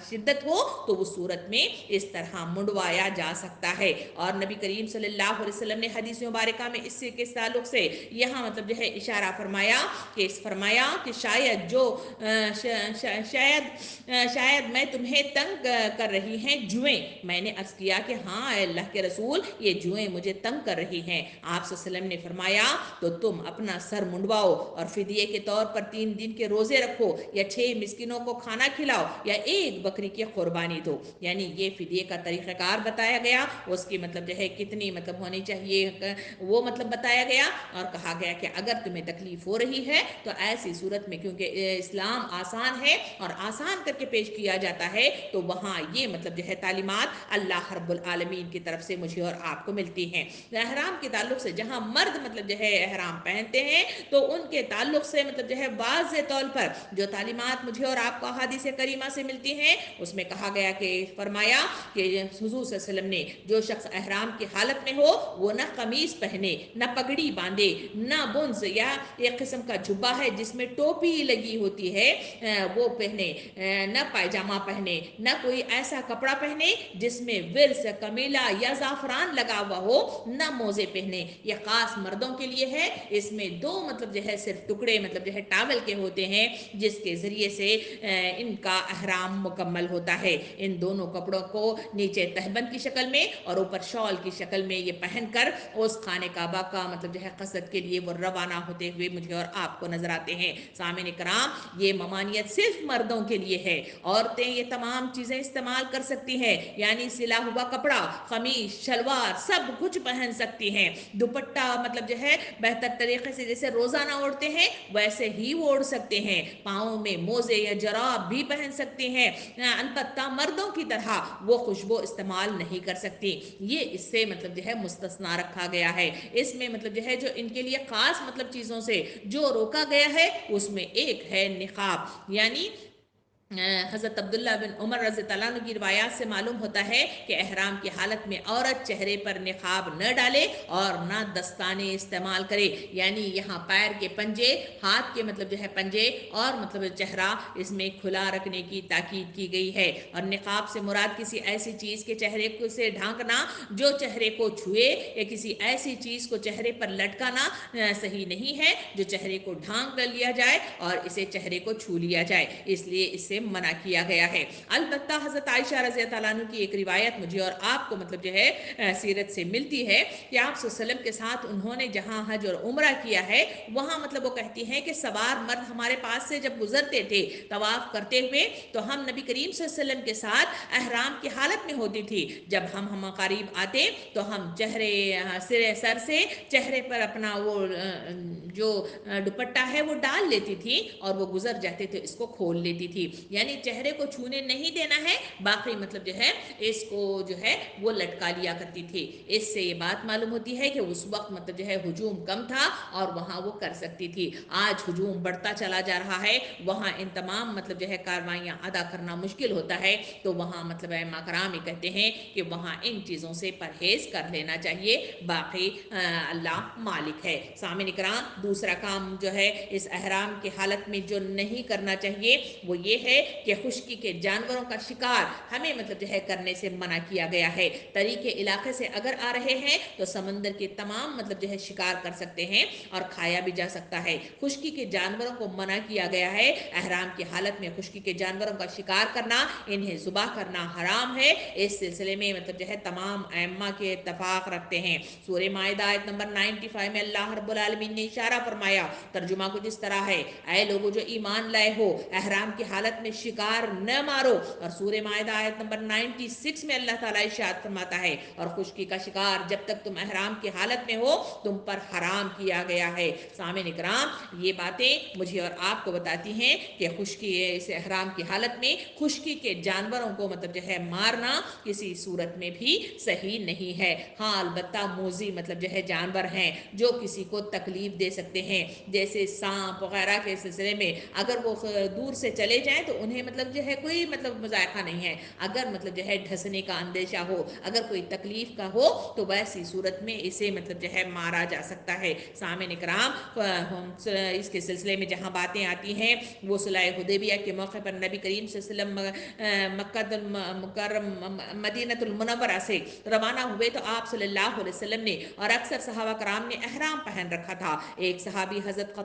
شدت ہو تو اس صورت میں اس طرح منڈوایا جا سکتا ہے۔ اور نبی کریم صلی اللہ علیہ وسلم نے حدیث مبارکہ میں اس کے تعلق سے یہاں مطلب جو ہے اشارہ فرمایا کہ شاید میں تمہیں تنگ کر رہی ہیں جوئیں۔ میں نے عرض کیا کہ ہاں اے اللہ کے رسول، یہ جوئیں مجھے تنگ کر رہی ہیں۔ آپ صلی اللہ علیہ وسلم نے فرمایا تو تم اپنا سر منڈواؤ اور فدیے کے طور پر 3 دن کے روزے رکھو، یا 6 مسکینوں کو کھانا کھلاؤ، یا 1 بکری کی قربانی دو۔ یعنی یہ فدیے کا طریقہ کار بتایا گیا، اس کی مطلب جو ہے کتنی مطلب ہونی چاہیے وہ مطلب بتایا گیا، اور کہا گیا کہ اگر تمہیں تکلیف ہو رہی ہے تو ایسی صورت میں، کیونکہ اسلام آسان ہے اور آسان کر کے پیش کیا جاتا ہے، تو وہاں یہ مطلب جو ہے تعلیمات اللہ رب العالمین کی طرف سے مجھے اور آپ کو ملتی ہیں۔ احرام کے تعلق سے جہاں مرد مطلب جو ہے احرام پہنتے ہیں تو ان کے تعلق سے مطلب جو ہے واضح طور پر جو تعلیمات مجھے اور آپ کو احادیث کریمہ سے ملتی ہیں، اس میں کہا گیا کہ فرمایا کہ حضور صلی اللہ علیہ وسلم نے جو شخص احرام کی حالت میں ہو وہ نہ قمیص پہنے، نہ پگڑی باندھے، نہ بنز یا ایک قسم کا جبہ ہے جس میں ٹوپی لگی ہوتی ہے وہ پہنے، نہ پائجامہ پہنے، نہ کوئی ایسا کپڑا پہنے جس میں ورس، کمیلا یا زعفران لگا ہوا ہو، نہ موزے پہنے۔ یہ خاص مردوں کے لیے ہے۔ اس میں 2 مطلب جو ہے صرف ٹکڑے مطلب جو ہے ٹاول کے ہوتے ہیں جس کے ذریعے سے ان کا احرام مکمل ہوتا ہے۔ ان دونوں کپڑوں کو نیچے تہبند کی شکل میں اور اوپر شال کی شکل میں یہ پہن کر اس خانہ کعبہ کا مطلب جو ہے قصد کے لیے وہ روانہ ہوتے ہوئے مجھے اور آپ کو نظر آتے ہیں۔ سامعین کرام، یہ ممانعت صرف مردوں کے لیے ہے، عورتیں یہ تمام چیزیں استعمال کر سکتی ہیں، یعنی سلا ہوا کپڑا، قمیص، شلوار سب کچھ پہن سکتی ہیں۔ دوپٹہ مطلب جو ہے بہتر طریقے سے جیسے روزانہ اوڑھتے ہیں ویسے ہی وہ اوڑھ سکتے ہیں، پاؤں میں موزے یا جراب بھی پہن سکتے ہیں، البتہ مردوں کی طرح وہ خوشبو استعمال نہیں کر سکتی، یہ اس سے مطلب جو ہے مستثنا رکھا گیا ہے۔ اس میں مطلب جو ہے جو ان کے لیے خاص مطلب چیزوں سے جو روکا گیا ہے اس میں ایک ہے نقاب، یعنی حضرت عبداللہ بن عمر رضی اللہ عنہ کی روایات سے معلوم ہوتا ہے کہ احرام کی حالت میں عورت چہرے پر نقاب نہ ڈالے اور نہ دستانے استعمال کرے، یعنی یہاں پیر کے پنجے، ہاتھ کے مطلب جو ہے پنجے اور مطلب چہرہ اس میں کھلا رکھنے کی تاکید کی گئی ہے۔ اور نقاب سے مراد کسی ایسی چیز کے چہرے کو سے ڈھانکنا جو چہرے کو چھوئے یا کسی ایسی چیز کو چہرے پر لٹکانا صحیح نہیں ہے جو چہرے کو ڈھانک لیا جائے اور اسے چہرے کو چھو لیا جائے، اس لیے اس سے منع کیا گیا ہے۔ البتہ حضرت عائشہ رضی اللہ عنہ کی ایک روایت مجھے اور آپ کو مطلب جو ہے سیرت سے ملتی ہے کہ آپ صلی اللہ علیہ وسلم کے ساتھ انہوں نے جہاں حج اور عمرہ کیا ہے وہاں مطلب وہ کہتی ہیں کہ سوار مرد ہمارے پاس سے جب گزرتے تھے طواف کرتے ہوئے تو ہم نبی کریم صلی اللہ علیہ وسلم کے ساتھ احرام کی حالت میں ہوتی تھی، جب ہم قریب آتے تو ہم چہرے سر سے چہرے پر اپنا وہ جو دوپٹہ ہے وہ ڈال لیتی تھی اور وہ گزر جاتے تھے اس کو کھول لیتی تھی، یعنی چہرے کو چھونے نہیں دینا ہے، باقی مطلب جو ہے اس کو جو ہے وہ لٹکا لیا کرتی تھی۔ اس سے یہ بات معلوم ہوتی ہے کہ اس وقت مطلب جو ہے ہجوم کم تھا اور وہاں وہ کر سکتی تھی، آج ہجوم بڑھتا چلا جا رہا ہے، وہاں ان تمام مطلب جو ہے کاروائیاں ادا کرنا مشکل ہوتا ہے، تو وہاں مطلب ائمہ کرام یہ کہتے ہیں کہ وہاں ان چیزوں سے پرہیز کر لینا چاہیے، باقی اللہ مالک ہے۔ سامعین کرام، دوسرا کام جو ہے اس احرام کی حالت میں جو نہیں کرنا چاہیے وہ یہ ہے کہ خشکی کے جانوروں کا شکار ہمیں مطلب جو ہے کرنے سے منع کیا گیا ہے۔ طریق علاقے سے اگر آ رہے ہیں تو سمندر کے تمام مطلب جو ہے شکار کر سکتے ہیں اور کھایا بھی جا سکتا ہے، خشکی کے جانوروں کو منع کیا گیا ہے۔ احرام کی حالت میں خشکی کے جانوروں کا شکار کرنا، انہیں ذبح کرنا حرام ہے، اس سلسلے میں مطلب جو ہے تمام ائمہ کے اتفاق رکھتے ہیں۔ سورہ مائدہ آیت نمبر 95 میں اللہ رب العالمین نے اشارہ فرمایا، ترجمہ کچھ اس طرح ہے، اے لوگو جو ایمان لائے ہو احرام کی حالت میں شکار نہ مارو، اور سورہ مائدہ آیت نمبر 96 میں اللہ تعالیٰ ارشاد فرماتا ہے، اور خشکی کا شکار جب تک تم احرام کی حالت میں ہو تم پر حرام کیا گیا ہے۔ سامعین کرام، یہ باتیں مجھے اور آپ کو بتاتی ہیں کہ خشکی اس احرام کی حالت میں خشکی کے جانوروں کو مطلب جو ہے مارنا کسی صورت میں بھی صحیح نہیں ہے۔ ہاں البتہ موذی مطلب جو ہے جانور ہیں جو کسی کو تکلیف دے سکتے ہیں، جیسے سانپ وغیرہ کے سلسلے میں اگر وہ دور سے چلے جائیں تو انہیں مطلب جو ہے کوئی مطلب مذائقہ نہیں ہے، اگر مطلب جو ہے ڈھسنے کا اندیشہ ہو، اگر کوئی تکلیف کا ہو تو ویسی صورت میں اسے مطلب جو ہے مارا جا سکتا ہے۔ سامعین کرام، اس کے سلسلے میں جہاں باتیں آتی ہیں وہ صلح حدیبیہ کے موقع پر نبی کریم صلی اللہ علیہ وسلم مکہ المکرم مدینہ المنورہ سے روانہ ہوئے تو آپ صلی اللہ علیہ وسلم نے اور اکثر صحابہ کرام نے احرام پہن رکھا تھا۔ ایک صحابی حضرت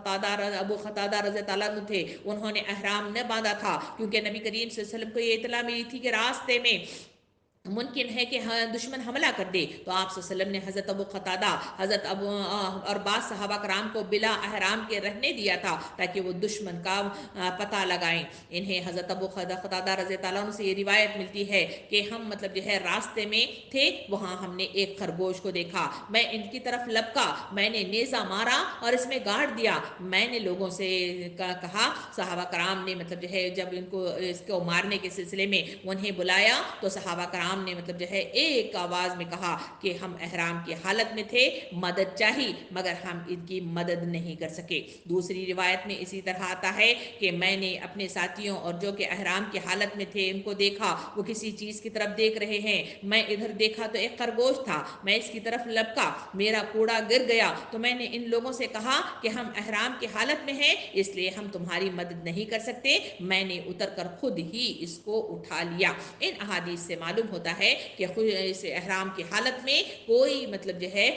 ابو قتادہ رضی اللہ عنہ تھے، انہوں نے احرام نہ باندھا تھا کیونکہ نبی کریم صلی اللہ علیہ وسلم کو یہ اطلاع ملی تھی کہ راستے میں ممکن ہے کہ دشمن حملہ کر دے، تو آپ صلی اللہ علیہ وسلم نے حضرت ابو قتادہ اور بعض صحابہ کرام کو بلا احرام کے رہنے دیا تھا تاکہ وہ دشمن کا پتہ لگائیں۔ انہیں حضرت ابو قتادہ رضی اللہ عنہ سے یہ روایت ملتی ہے کہ ہم مطلب جو ہے راستے میں تھے، وہاں ہم نے ایک خرگوش کو دیکھا، میں ان کی طرف لپکا، میں نے نیزہ مارا اور اس میں گاڑ دیا، میں نے لوگوں سے کہا، صحابہ کرام نے مطلب جو ہے جب اس کو مارنے کے سلسلے میں انہیں بلایا تو صحابہ کرام نے مطلب جو ہے ایک آواز میں کہا کہ ہم احرام کی حالت میں تھے، مدد چاہی مگر ہم ان کی مدد نہیں کر سکے۔ دوسری روایت میں اسی طرح آتا ہے کہ میں نے اپنے ساتھیوں اور جو کہ احرام کی حالت میں تھے ان کو دیکھا، وہ کسی چیز کی طرف دیکھ رہے ہیں، میں ادھر دیکھا تو ایک خرگوش تھا، میں اس کی طرف لپکا، میرا کوڑا گر گیا تو میں نے ان لوگوں سے کہا کہ ہم احرام کی حالت میں ہیں اس لیے ہم تمہاری مدد نہیں کر سکتے، میں نے اتر کر خود ہی اس کو اٹھا لیا۔ ان احادیث سے معلوم ہوتا ہے کہ اس احرام کی حالت میں کوئی مطلب جو ہے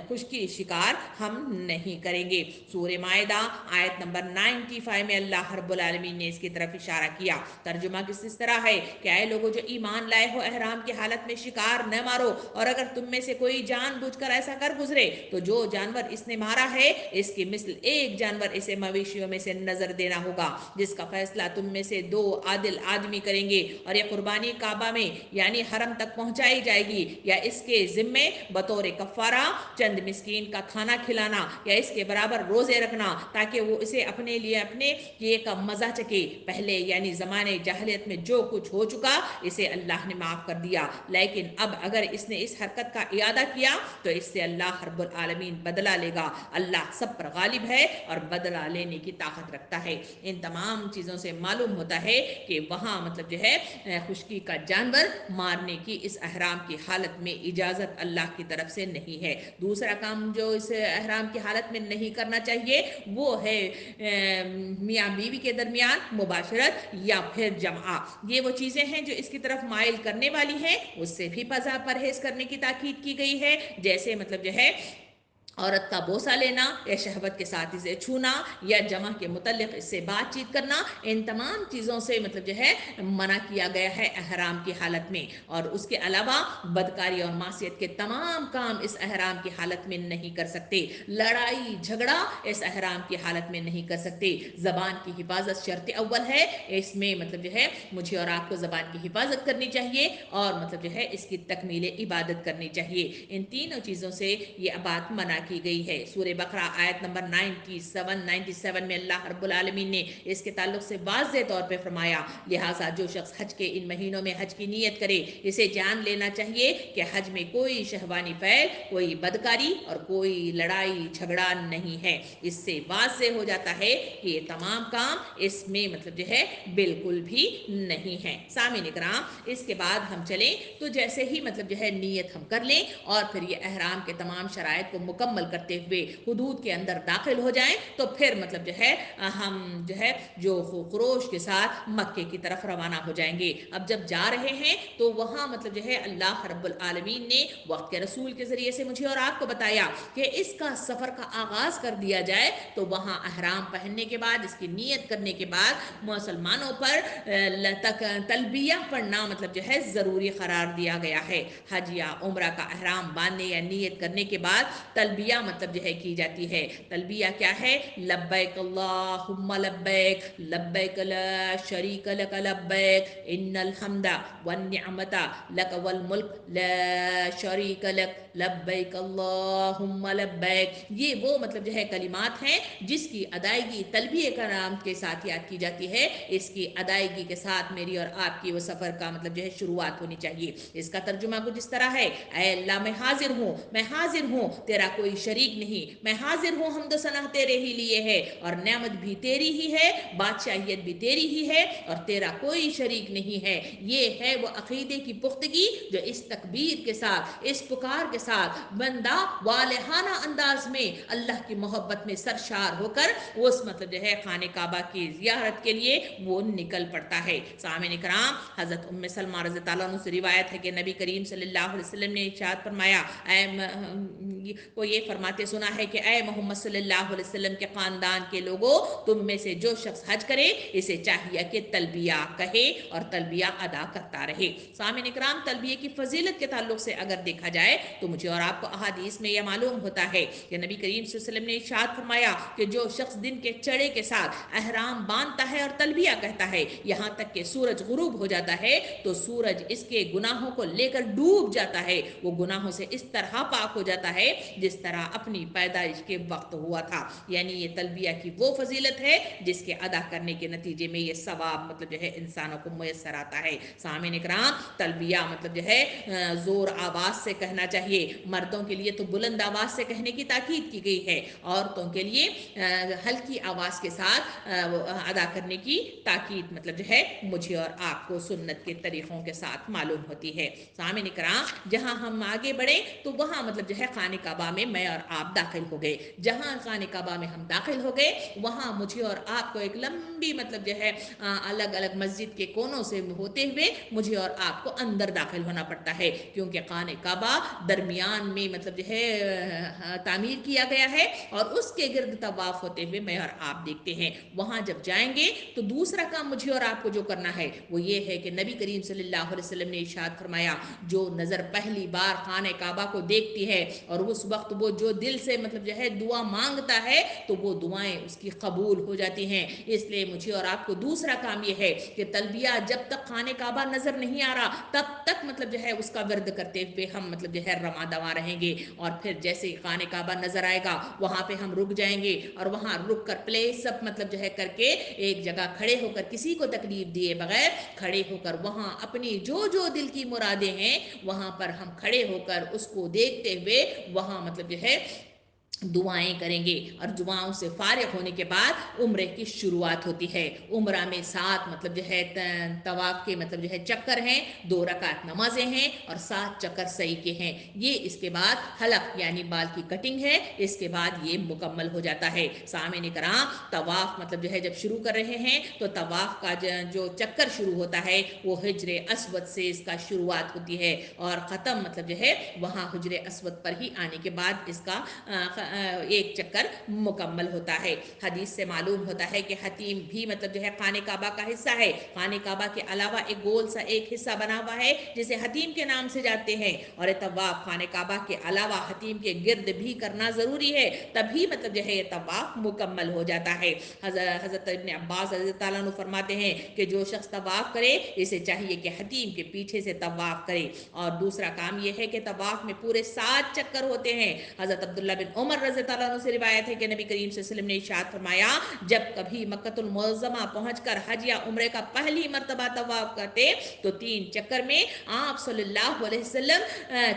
خشکی شکار ہم نہیں کریں گے۔ سورہ مائدہ آیت نمبر 95 میں اللہ رب العالمین نے اس کی طرف اشارہ کیا۔ ترجمہ اس طرح ہے کہ اے لوگو جو ایمان لائے ہو، احرام کی حالت میں شکار نہ مارو، اور اگر تم میں سے کوئی جان بوجھ کر ایسا کر گزرے تو جو جانور اس نے مارا ہے اس کی مثل ایک جانور اسے مویشیوں میں سے نظر دینا ہوگا، جس کا فیصلہ تم میں سے 2 عادل آدمی کریں گے، اور یہ قربانی کعبہ میں یعنی حرم تک پہنچائی جائے گی، یا اس کے ذمے بطور کفارہ چند مسکین کا کھانا کھلانا یا اس کے برابر روزے رکھنا، تاکہ وہ اسے اپنے لیے اپنے کیے کا مزہ چکے۔ پہلے یعنی زمانے جاہلیت میں جو کچھ ہو چکا اسے اللہ نے معاف کر دیا، لیکن اب اگر اس نے اس حرکت کا اعادہ کیا تو اس سے اللہ رب العالمین بدلہ لے گا۔ اللہ سب پر غالب ہے اور بدلہ لینے کی طاقت رکھتا ہے۔ ان تمام چیزوں سے معلوم ہوتا ہے کہ وہاں مطلب جو ہے خشکی کا جانور مارنے کی اس احرام کی حالت میں اجازت اللہ کی طرف سے نہیں ہے۔ دوسرا کام جو اس احرام کی حالت میں نہیں کرنا چاہیے وہ ہے میاں بیوی کے درمیان مباشرت یا پھر جمع۔ یہ وہ چیزیں ہیں جو اس کی طرف مائل کرنے والی ہیں، اس سے بھی پرہیز کرنے کی تاکید کی گئی ہے، جیسے مطلب جو ہے عورت کا بوسہ لینا یا شہوت کے ساتھ اسے چھونا یا جمع کے متعلق اس سے بات چیت کرنا، ان تمام چیزوں سے مطلب جو ہے منع کیا گیا ہے احرام کی حالت میں۔ اور اس کے علاوہ بدکاری اور معصیت کے تمام کام اس احرام کی حالت میں نہیں کر سکتے۔ لڑائی جھگڑا اس احرام کی حالت میں نہیں کر سکتے۔ زبان کی حفاظت شرط اول ہے، اس میں مطلب جو ہے مجھے اور آپ کو زبان کی حفاظت کرنی چاہیے اور مطلب جو ہے اس کی تکمیل عبادت کرنی چاہیے۔ ان تینوں چیزوں سے یہ بات منع کی گئی ہے۔ سورہ بقرہ آیت نمبر 97 میں اللہ رب العالمین نے اس کے تعلق سے واضح طور پہ فرمایا، لہٰذا جو شخص حج کے ان مہینوں میں حج کی نیت کرے اسے جان لینا چاہیے کہ حج میں کوئی شہوانی فعل، کوئی بدکاری اور کوئی لڑائی جھگڑا نہیں ہے۔ اس سے واضح ہو جاتا ہے کہ یہ تمام کام اس میں مطلب جو ہے بالکل بھی نہیں ہے۔ سامعین کرام، اس کے بعد ہم چلیں تو جیسے ہی مطلب جو ہے نیت ہم کر لیں اور پھر یہ احرام کے تمام شرائط کو مکمل کرتے ہوئے حدود کے اندر داخل ہو جائیں تو پھر مطلب جو ہے ہم جو ہے جو خروش کے ساتھ مکے کی طرف روانہ ہو جائیں گے۔ اب جب جا رہے ہیں تو وہاں مطلب جو ہے اللہ رب العالمین نے وقت کے رسول کے ذریعے سے مجھے اور آپ کو بتایا کہ اس کا سفر کا آغاز کر دیا جائے تو وہاں احرام پہننے کے بعد، اس کی نیت کرنے کے بعد مسلمانوں پر تلبیہ پڑھنا مطلب جو ہے ضروری قرار دیا گیا ہے۔ حج یا عمرہ کا احرام باندھنے یا نیت کرنے کے بعد تلبیہ مطلب جو ہے کی جاتی ہے۔ تلبیہ کیا ہے؟ لبیک اللہم لبیک، لبیک لا شریک لک لبیک، ان الحمد والنعمت لک والملک لا شریک لک، لبیک اللہم لبیک۔ یہ وہ مطلب جو ہے کلمات ہیں جس کی ادائیگی تلبیہ کا نام کے ساتھ یاد کی جاتی ہے۔ اس کی ادائیگی کے ساتھ میری اور آپ کی وہ سفر کا مطلب جو ہے شروعات ہونی چاہیے۔ اس کا ترجمہ کچھ اس طرح ہے، اے اللہ میں حاضر ہوں، میں حاضر ہوں، تیرا کوئی شریک نہیں، میں حاضر ہوں، حمد و ثنا تیرے ہی لیے ہے اور نعمت بھی تیری ہی ہے، بادشاہیت بھی تیری ہی ہے اور تیرا کوئی شریک نہیں ہے۔ یہ ہے وہ عقیدے کی پختگی جو اس تکبیر کے ساتھ، اس پکار کے ساتھ بندہ والہانہ انداز میں اللہ کی محبت میں سرشار ہو کر اس مطلب جو ہے خانہ کعبہ کی زیارت کے لیے وہ نکل پڑتا ہے۔ سامعین کرام، حضرت ام سلمہ رضی اللہ عنہ سے روایت ہے کہ نبی کریم صلی اللہ علیہ وسلم نے ارشاد فرمایا، وہ یہ فرماتے سنا ہے کہ اے محمد صلی اللہ علیہ وسلم کے خاندان کے لوگوں، تم میں سے جو شخص حج کرے اسے چاہیے کہ تلبیہ کہے اور تلبیہ ادا کرتا رہے۔ سامعین اکرام، تلبیہ کی فضیلت کے تعلق سے اگر دیکھا جائے تو مجھے اور آپ کو احادیث میں یہ معلوم ہوتا ہے کہ نبی کریم صلی اللہ علیہ وسلم نے ارشاد فرمایا کہ جو شخص دن کے چڑھے کے ساتھ احرام باندھتا ہے اور تلبیہ کہتا ہے یہاں تک کہ سورج غروب ہو جاتا ہے تو سورج اس کے گناہوں کو لے کر ڈوب جاتا ہے، وہ گناہوں سے اس طرح پاک ہو جاتا ہے جس طرح اپنی پیدائش کے وقت ہوا تھا۔ یعنی یہ تلبیہ کی وہ فضیلت ہے جس کے ادا کرنے کے نتیجے میں یہ ثواب مطلب جو ہے انسانوں کو میسر آتا ہے۔ سامعین اکرام، تلبیہ مطلب جو ہے زور آواز سے کہنا چاہیے۔ مردوں کے لیے تو بلند آواز سے کہنے کی تاکید کی گئی ہے، عورتوں کے لیے ہلکی آواز کے ساتھ ادا کرنے کی تاکید مطلب جو ہے مجھے اور آپ کو سنت کے طریقوں کے ساتھ معلوم ہوتی ہے۔ سامعین کرام، جہاں ہم آگے بڑھیں تو وہاں مطلب جو ہے خانہ کعبہ میں میں اور آپ داخل ہو گئے. جہاں خانہ کعبہ میں ہم داخل ہو گئے وہاں مجھے اور آپ کو ایک لمبی مطلب جو ہے الگ الگ مسجد کے کونوں سے ہوتے ہوئے مجھے اور آپ کو اندر داخل ہونا پڑتا ہے، کیونکہ خانہ کعبہ درمیان میں مطلب جو ہے تعمیر کیا گیا ہے اور اس کے گرد طواف ہوتے ہوئے میں اور آپ دیکھتے ہیں. وہاں جب جائیں گے تو دوسرا کام مجھے اور آپ کو جو کرنا ہے وہ یہ ہے کہ نبی کریم صلی اللہ علیہ وسلم نے ارشاد فرمایا جو نظر پہلی بار خانہ کعبہ کو دیکھتی ہے اور اس وقت وہ جو دل سے مطلب جو ہے دعا مانگتا ہے تو وہ دعائیں اس کی قبول ہو جاتی ہیں. اس لیے مجھے اور آپ کو دوسرا کام یہ ہے کہ تلبیہ جب تک خانہ کعبہ نظر نہیں آ رہا تب تک مطلب جو ہے اس کا ورد کرتے ہوئے ہم مطلب جو ہے رواں دواں رہیں گے. اور پھر جیسے ہی خانہ کعبہ نظر آئے گا وہاں پہ ہم رک جائیں گے اور وہاں رک کر پلیس اپ مطلب جو ہے کر کے ایک جگہ کھڑے ہو کر کسی کو تکلیف دیے بغیر کھڑے ہو کر وہاں اپنی جو جو دل کی مرادیں ہیں وہاں پر ہم کھڑے ہو کر اس کو دیکھتے ہوئے وہاں مطلب جو ہے دعائیں کریں گے. اور دعاؤں سے فارغ ہونے کے بعد عمرے کی شروعات ہوتی ہے. عمرہ میں 7 مطلب جو ہے طواف کے مطلب جو ہے چکر ہیں، 2 رکعت نمازیں ہیں اور 7 چکر سعی کے ہیں. یہ اس کے بعد حلق یعنی بال کی کٹنگ ہے، اس کے بعد یہ مکمل ہو جاتا ہے. سامعین کرام طواف مطلب جو ہے جب شروع کر رہے ہیں تو طواف کا جو چکر شروع ہوتا ہے وہ حجر اسود سے اس کا شروعات ہوتی ہے اور ختم مطلب جو ہے وہاں حجر اسود پر ہی آنے کے بعد اس کا ایک چکر مکمل ہوتا ہے. حدیث سے معلوم ہوتا ہے کہ حتیم بھی مطلب جو ہے خانہ کعبہ کا حصہ ہے. خانہ کعبہ کے علاوہ ایک گول سا ایک حصہ بنا ہوا ہے جسے حتیم کے نام سے جانتے ہیں اور طواف خانہ کعبہ کے علاوہ حتیم کے گرد بھی کرنا ضروری ہے، تبھی مطلب جو ہے یہ طواف مکمل ہو جاتا ہے. حضرت ابن عباس رضی اللہ عنہ فرماتے ہیں کہ جو شخص طواف کرے اسے چاہیے کہ حتیم کے پیچھے سے طواف کرے. اور دوسرا کام یہ ہے کہ طواف میں پورے 7 چکر ہوتے ہیں. حضرت عبداللہ بن عمر رضی اللہ عنہ سے روایت ہے کہ نبی کریم صلی اللہ علیہ وسلم نے ارشاد فرمایا جب کبھی مکۃ المعظمہ پہنچ کر حج یا عمرے کا پہلی مرتبہ طواف کرتے تو 3 چکر میں آپ صلی اللہ علیہ وسلم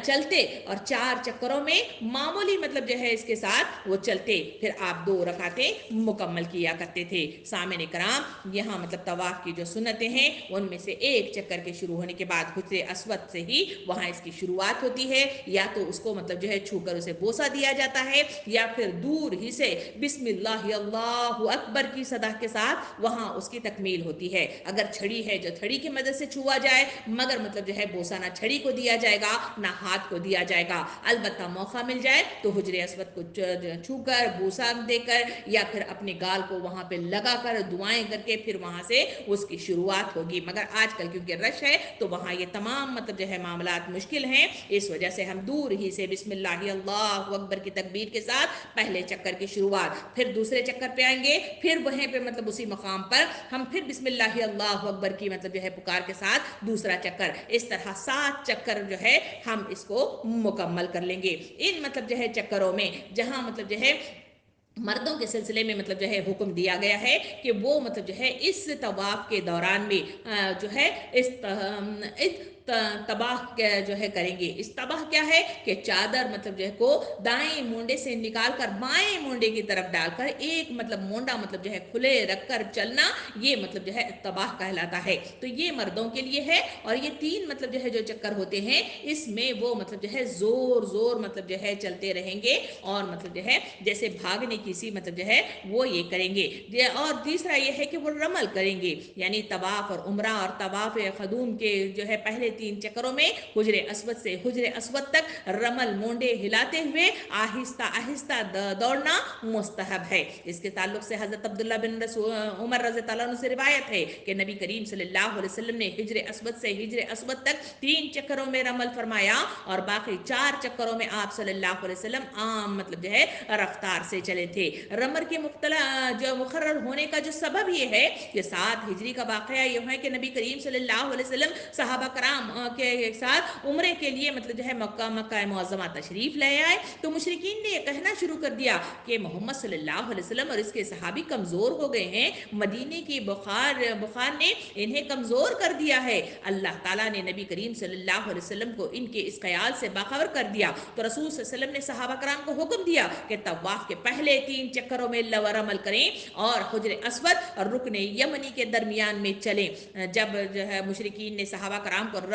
چلتے اور 4 چکروں میں معمولی مطلب جو ہے اس کے ساتھ وہ چلتے، پھر آپ 2 رکعتیں مکمل کیا کرتے تھے. سامعین کرام یہاں مطلب طواف کی جو سنتیں ہیں ان میں سے ایک چکر کے شروع ہونے کے بعد حجر اسود سے ہی وہاں اس کی شروعات ہوتی ہے، یا تو اس کو مطلب جو ہے چھو کر اسے بوسہ دیا جاتا ہے یا پھر دور ہی سے بسم اللہ اللہ اکبر کی صدا کے ساتھ وہاں اس کی تکمیل ہوتی ہے. اگر چھڑی ہے جو چھڑی کی مدد سے چھوا جائے، مگر مطلب جو ہے بوسہ نہ چھڑی کو دیا جائے گا نہ ہاتھ کو دیا جائے گا. البتہ موقع مل جائے تو حجر اسود کو چھو کر بوسہ دے کر یا پھر اپنے گال کو وہاں پہ لگا کر دعائیں کر کے پھر وہاں سے اس کی شروعات ہوگی. مگر آج کل کیونکہ رش ہے تو وہاں یہ تمام مطلب جو ہے معاملات مشکل ہیں، اس وجہ سے ہم دور ہی سے بسم اللہ اللہ اکبر کی تکبیر کے ساتھ پہلے چکر کی شروعات، پھر دوسرے چکر پہ آئیں گے، پھر وہیں پہ مطلب اسی مقام پر ہم پھر بسم اللہ اللہ اکبر کی مطلب جو ہے پکار کے ساتھ دوسرا چکر، اس طرح 7 چکر جو ہے ہم اس کو مکمل کر لیں گے. ان مطلب جو ہے چکروں میں جہاں مطلب جو ہے مردوں کے سلسلے میں مطلب جو ہے حکم دیا گیا ہے کہ وہ مطلب جو ہے اس طواف کے دوران میں جو ہے اس تباہ جو ہے کریں گے. اس تباہ کیا ہے کہ چادر مطلب جو ہے کو دائیں مونڈے سے نکال کر بائیں مونڈے کی طرف ڈال کر ایک مطلب مونڈا مطلب جو ہے کھلے رکھ کر چلنا، یہ مطلب جو ہے تباہ کہلاتا ہے. تو یہ مردوں کے لیے ہے اور یہ 3 مطلب جو ہے جو چکر ہوتے ہیں اس میں وہ مطلب جو ہے زور مطلب جو ہے چلتے رہیں گے اور مطلب جو ہے جیسے بھاگنے کی سی مطلب جو ہے وہ یہ کریں گے. اور تیسرا یہ ہے کہ وہ رمل کریں گے، یعنی طواف اور عمرہ اور طواف قدوم کے جو ہے پہلے 3 چکروں میں حجر اسود سے حجر اسود تک رمل مونڈے ہلاتے ہوئے آہستہ آہستہ دوڑنا مستحب ہے. اس کے تعلق سے حضرت عبداللہ بن عمر رضی اللہ عنہ سے روایت ہے کہ نبی کریم صلی اللہ علیہ وسلم نے حجر اسود سے حجر اسود تک 3 چکروں میں رمل فرمایا اور باقی 4 چکروں میں آپ صلی اللہ علیہ وسلم عام مطلب جو ہے رفتار سے چلے تھے. رمل کے جو مقرر ہونے کا جو سبب یہ ہے کہ 7 ہجری کا واقعہ یہ ہے کہ نبی کریم صلی اللہ علیہ وسلم صحابہ کرام کے ساتھ عمرے کے لیے مطلب جو ہے مکہ معظمہ تشریف لے آئے تو مشرکین نے یہ کہنا شروع کر دیا کہ محمد صلی اللہ علیہ وسلم اور اس کے صحابی کمزور ہو گئے ہیں، مدینے کی بخار نے انہیں کمزور کر دیا ہے. اللہ تعالیٰ نے نبی کریم صلی اللہ علیہ وسلم کو ان کے اس خیال سے باخبر کر دیا تو رسول صلی اللہ علیہ وسلم نے صحابہ کرام کو حکم دیا کہ طواف کے پہلے 3 چکروں میں رمل کریں اور حجر اسود اور رکن یمنی کے درمیان میں چلیں. جب جو ہے مشرکین نے صحابہ کرام کو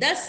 10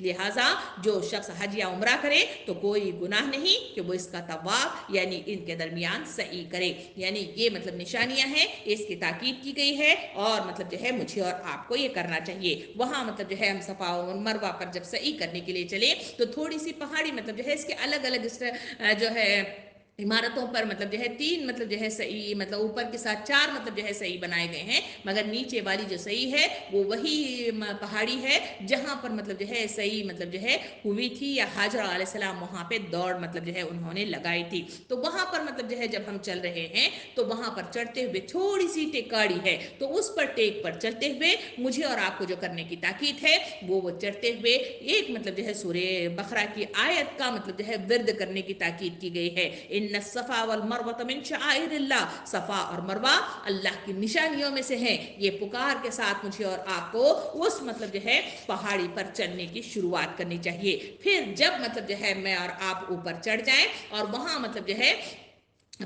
لہٰذا جو شخص حج یا عمرہ کرے تو کوئی گناہ نہیں کہ وہ اس کا طواف یعنی ان کے درمیان سعی کرے، یعنی یہ مطلب نشانیاں ہیں، اس کی تاکید کی گئی ہے، اور مطلب جو ہے مجھے اور آپ کو یہ کرنا چاہیے۔ وہاں مطلب جو ہے ہم صفا اور مروہ پر جب سعی کرنے کے لیے چلے تو تھوڑی سی پہاڑی مطلب جو ہے اس کے الگ الگ جو ہے عمارتوں پر مطلب جو ہے 3 مطلب جو ہے صحیح مطلب اوپر کے ساتھ 4 مطلب جو ہے صحیح بنائے گئے ہیں، مگر نیچے والی جو صحیح ہے وہ وہی پہاڑی ہے جہاں پر مطلب جو ہے صحیح مطلب جو ہے ہوئی تھی، یا حاجرہ علیہ السلام وہاں پہ دوڑ مطلب جو ہے انہوں نے لگائی تھی۔ تو وہاں پر مطلب جو ہے جب ہم چل رہے ہیں تو وہاں پر چڑھتے ہوئے تھوڑی سی ٹیکاڑی ہے، تو اس پر ٹیک پر چلتے ہوئے مجھے اور آپ کو جو کرنے کی تاکید ہے وہ چڑھتے ہوئے ایک مطلب جو ہے سورہ بقرہ کی آیت کا مطلب جو ہے ورد کرنے کی تاکید کی گئی ہے، ان الصفا والمروہ من شعائر اللہ، صفا اور مروہ اللہ کی نشانیوں میں سے ہیں۔ یہ پکار کے ساتھ مجھے اور آپ کو اس مطلب جو ہے پہاڑی پر چڑھنے کی شروعات کرنی چاہیے۔ پھر جب مطلب جو ہے میں اور آپ اوپر چڑھ جائیں اور وہاں مطلب جو ہے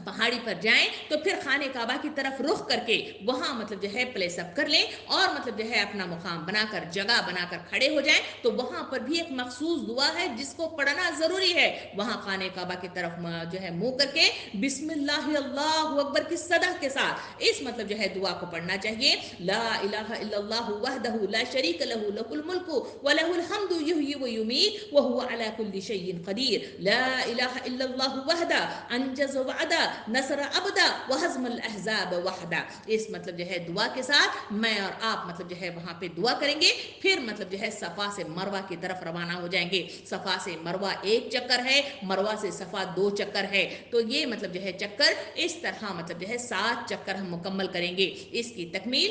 پہاڑی پر جائیں تو پھر خانہ کعبہ کی طرف رخ کر کے وہاں مطلب جو ہے پلیس اپ کر لیں، اور مطلب جو ہے اپنا مقام بنا کر جگہ بنا کر کھڑے ہو جائیں۔ تو وہاں پر بھی ایک مخصوص دعا ہے جس کو پڑھنا ضروری ہے، وہاں خانہ کعبہ کی طرف جو ہے منہ کر کے بسم اللہ اللہ اکبر کی صدا کے ساتھ اس مطلب جو ہے دعا کو پڑھنا چاہیے، لا الہ الا اللہ وحدہ لا شریک لہ لہ الملک ولہ الحمد یحیی و یمیت وہو علی کل شیء قدیر، لا الہ الا اللہ وحدہ انجز وعدہ نصر عبدہ وہزم الاحزاب وحدہ۔ اس مطلب جو ہے دعا کے ساتھ میں اور آپ مطلب جو ہے وہاں پہ دعا کریں گے، پھر مطلب جو ہے صفا سے مروہ کی طرف روانہ ہو جائیں گے۔ صفا سے مروہ 1 چکر ہے، مروہ سے صفا 2 چکر ہے، تو یہ مطلب جو ہے چکر اس طرح مطلب جو ہے 7 چکر ہم مکمل کریں گے۔ اس کی تکمیل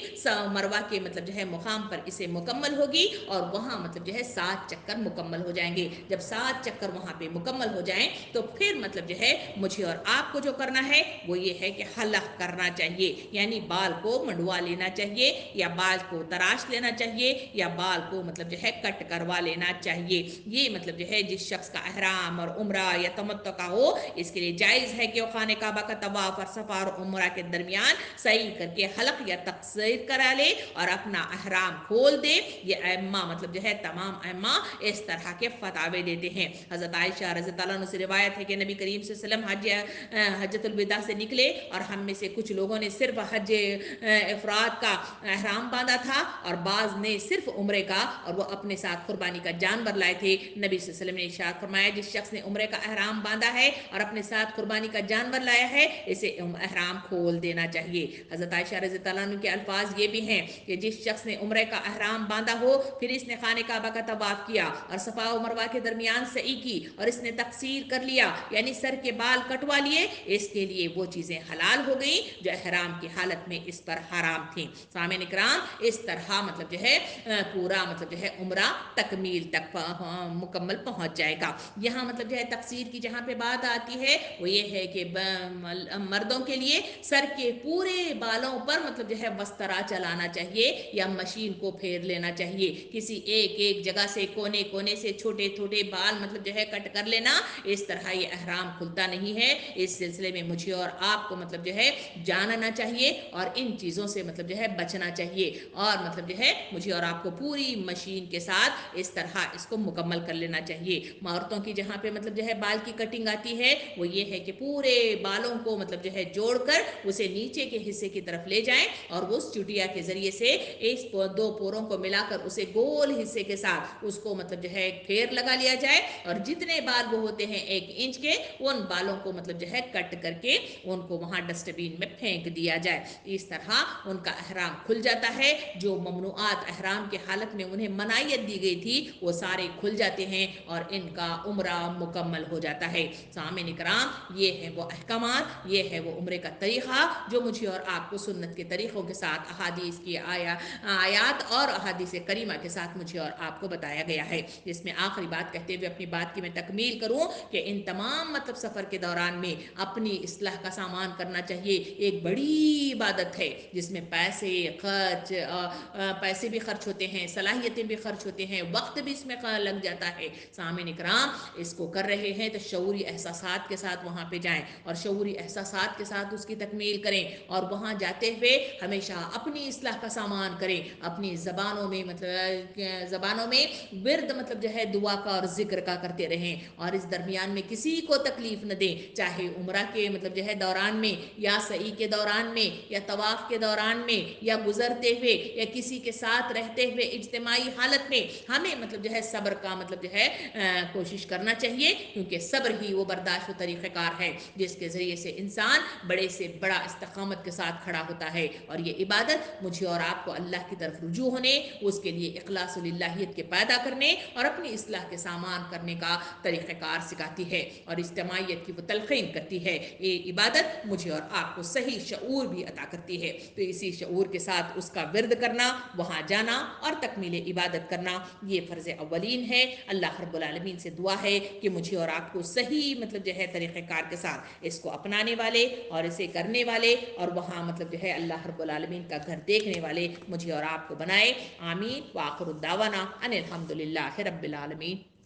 مروہ کے مطلب جو ہے مقام پر اسے مکمل ہوگی، اور وہاں مطلب جو ہے 7 چکر مکمل ہو جائیں گے۔ جب 7 چکر وہاں پہ مکمل ہو جائیں تو پھر مطلب جو ہے مجھے اور آپ کو جو کرنا ہے وہ یہ ہے کہ حلق کرنا چاہیے، یعنی بال کو منڈوا لینا چاہیے، یا بال کو تراش لینا چاہیے، یا بال کو مطلب جو ہے کٹ کروا لینا چاہیے۔ یہ مطلب جو ہے جس شخص کا احرام اور عمرہ یا تمتع کا ہو اس کے لیے جائز ہے کہ وہ خانہ کعبہ کا طواف اور صفا اور عمرہ کے درمیان سعی کر کے حلق یا تقصیر کرا لے اور اپنا احرام کھول دے۔ یہ ائمہ مطلب جو ہے تمام ائمہ اس طرح کے فتاوے دیتے ہیں۔ حضرت عائشہ رضی اللہ عنہ سے روایت ہے کہ نبی کریم صلی اللہ علیہ وسلم حجۃ الوداع سے نکلے اور ہم میں سے کچھ لوگوں نے صرف حج افراد کا احرام باندھا تھا اور بعض نے صرف عمرے کا، اور وہ اپنے ساتھ قربانی کا جانور لائے تھے۔ نبی صلی اللہ علیہ وسلم نے ارشاد فرمایا جس شخص نے عمرے کا احرام باندھا ہے اور اپنے ساتھ قربانی کا جانور لایا ہے اسے احرام کھول دینا چاہیے۔ حضرت عائشہ رضی اللہ عنہ کے الفاظ یہ بھی ہیں کہ جس شخص نے عمرے کا احرام باندھا ہو پھر اس نے خانہ کعبہ کا طواف کیا اور صفا و مروہ کے درمیان سعی کی اور اس نے تقصیر کر لیا یعنی سر کے بال کٹوا لیے، اس کے لیے وہ چیزیں حلال ہو گئیں جو احرام کی حالت میں اس پر حرام تھیں۔ سامعین اکرام، اس طرح مطلب جو ہے پورا مطلب جو ہے عمرہ تکمیل تک مکمل پہنچ جائے گا۔ یہاں مطلب جو ہے تقصیر کی جہاں پہ بات آتی ہے وہ یہ ہے کہ مردوں کے لیے سر کے پورے بالوں پر مطلب جو ہے وسترا چلانا چاہیے یا مشین کو پھیر لینا چاہیے، کسی ایک جگہ سے کونے کونے سے چھوٹے چھوٹے بال مطلب جو ہے کٹ کر لینا، اس طرح یہ احرام کھلتا نہیں ہے۔ اس سلسلے میں مجھے اور آپ کو مطلب جو ہے جاننا چاہیے اور ان چیزوں سے مطلب جو ہے بچنا چاہیے، اور مطلب جو ہے مجھے اور آپ کو پوری مشین کے ساتھ اس طرح اس کو مکمل کر لینا چاہیے۔ عورتوں کی جہاں پہ مطلب جو ہے بال کی کٹنگ آتی ہے وہ یہ ہے کہ پورے بالوں کو مطلب جو ہے جوڑ کر اسے نیچے کے حصے کی طرف لے جائیں اور وہ اس چٹیا کے ذریعے سے اس 2 پوروں کو ملا کر اسے گول حصے کے ساتھ اس کو مطلب جو ہے پھیر لگا لیا جائے، اور جتنے بال وہ ہوتے ہیں 1 انچ کے ان بالوں کو مطلب جو ہے کٹ کر کے ان کو وہاں ڈسٹ بین میں پھینک دیا جائے۔ اس طرح ان کا احرام کھل جاتا ہے، جو ممنوعات احرام کے حالت میں انہیں منعیت دی گئی تھی وہ سارے کھل جاتے ہیں اور ان کا عمرہ مکمل ہو جاتا ہے۔ سامعین اکرام، یہ ہے وہ احکامات، یہ ہے وہ عمرے کا طریقہ جو مجھے اور آپ کو سنت کے طریقوں کے ساتھ احادیث کی آیات اور احادیث کریمہ کے ساتھ مجھے اور آپ کو بتایا گیا ہے۔ جس میں آخری بات کہتے ہوئے اپنی بات کی میں تکمیل کروں کہ ان تمام مطلب سفر کے دوران میں اپنی اپنی اصلاح کا سامان کرنا چاہیے. ایک بڑی عبادت ہے جس میں پیسے بھی خرچ ہوتے ہیں، صلاحیتیں بھی خرچ ہوتے ہیں، وقت بھی اس میں لگ جاتا ہے. سامعین اکرام، اس کو کر رہے ہیں تو شعوری احساسات کے ساتھ وہاں پہ جائیں اور شعوری احساسات کے ساتھ اس کی تکمیل کریں، اور وہاں جاتے ہوئے ہمیشہ اپنی اصلاح کا سامان کریں. اپنی زبانوں میں ورد دعا کا اور ذکر کا کرتے رہیں، اور اس درمیان میں کسی کو تکلیف نہ دیں، چاہے عمرہ کے دوران میں، یا سعی کے دوران میں، یا طواف کے دوران میں، یا گزرتے ہوئے، یا کسی کے ساتھ رہتے ہوئے اجتماعی حالت میں. ہمیں صبر کا کوشش کرنا چاہیے، کیونکہ صبر ہی وہ برداشت و طریقہ کار ہے جس کے ذریعے سے انسان بڑے سے بڑا استقامت کے ساتھ کھڑا ہوتا ہے. اور یہ عبادت مجھے اور آپ کو اللہ کی طرف رجوع ہونے، اس کے لیے اخلاص للہیت کے پیدا کرنے اور اپنی اصلاح کے سامان کرنے کا طریقہ کار سکھاتی ہے، اور اجتماعیت کی وہ تلقین کرتی ہے. یہ عبادت مجھے اور آپ کو صحیح شعور بھی عطا کرتی ہے. تو اسی شعور کے ساتھ اس کا ورد کرنا، وہاں جانا اور تکمیل عبادت کرنا، یہ فرض اولین ہے. اللہ رب العالمین سے دعا ہے کہ مجھے اور آپ کو صحیح طریقہ کار کے ساتھ اس کو اپنانے والے اور اسے کرنے والے، اور وہاں اللہ رب العالمین کا گھر دیکھنے والے مجھے اور آپ کو بنائے. آمین. وآخر الدعوانا ان الحمد للہ رب العالمین.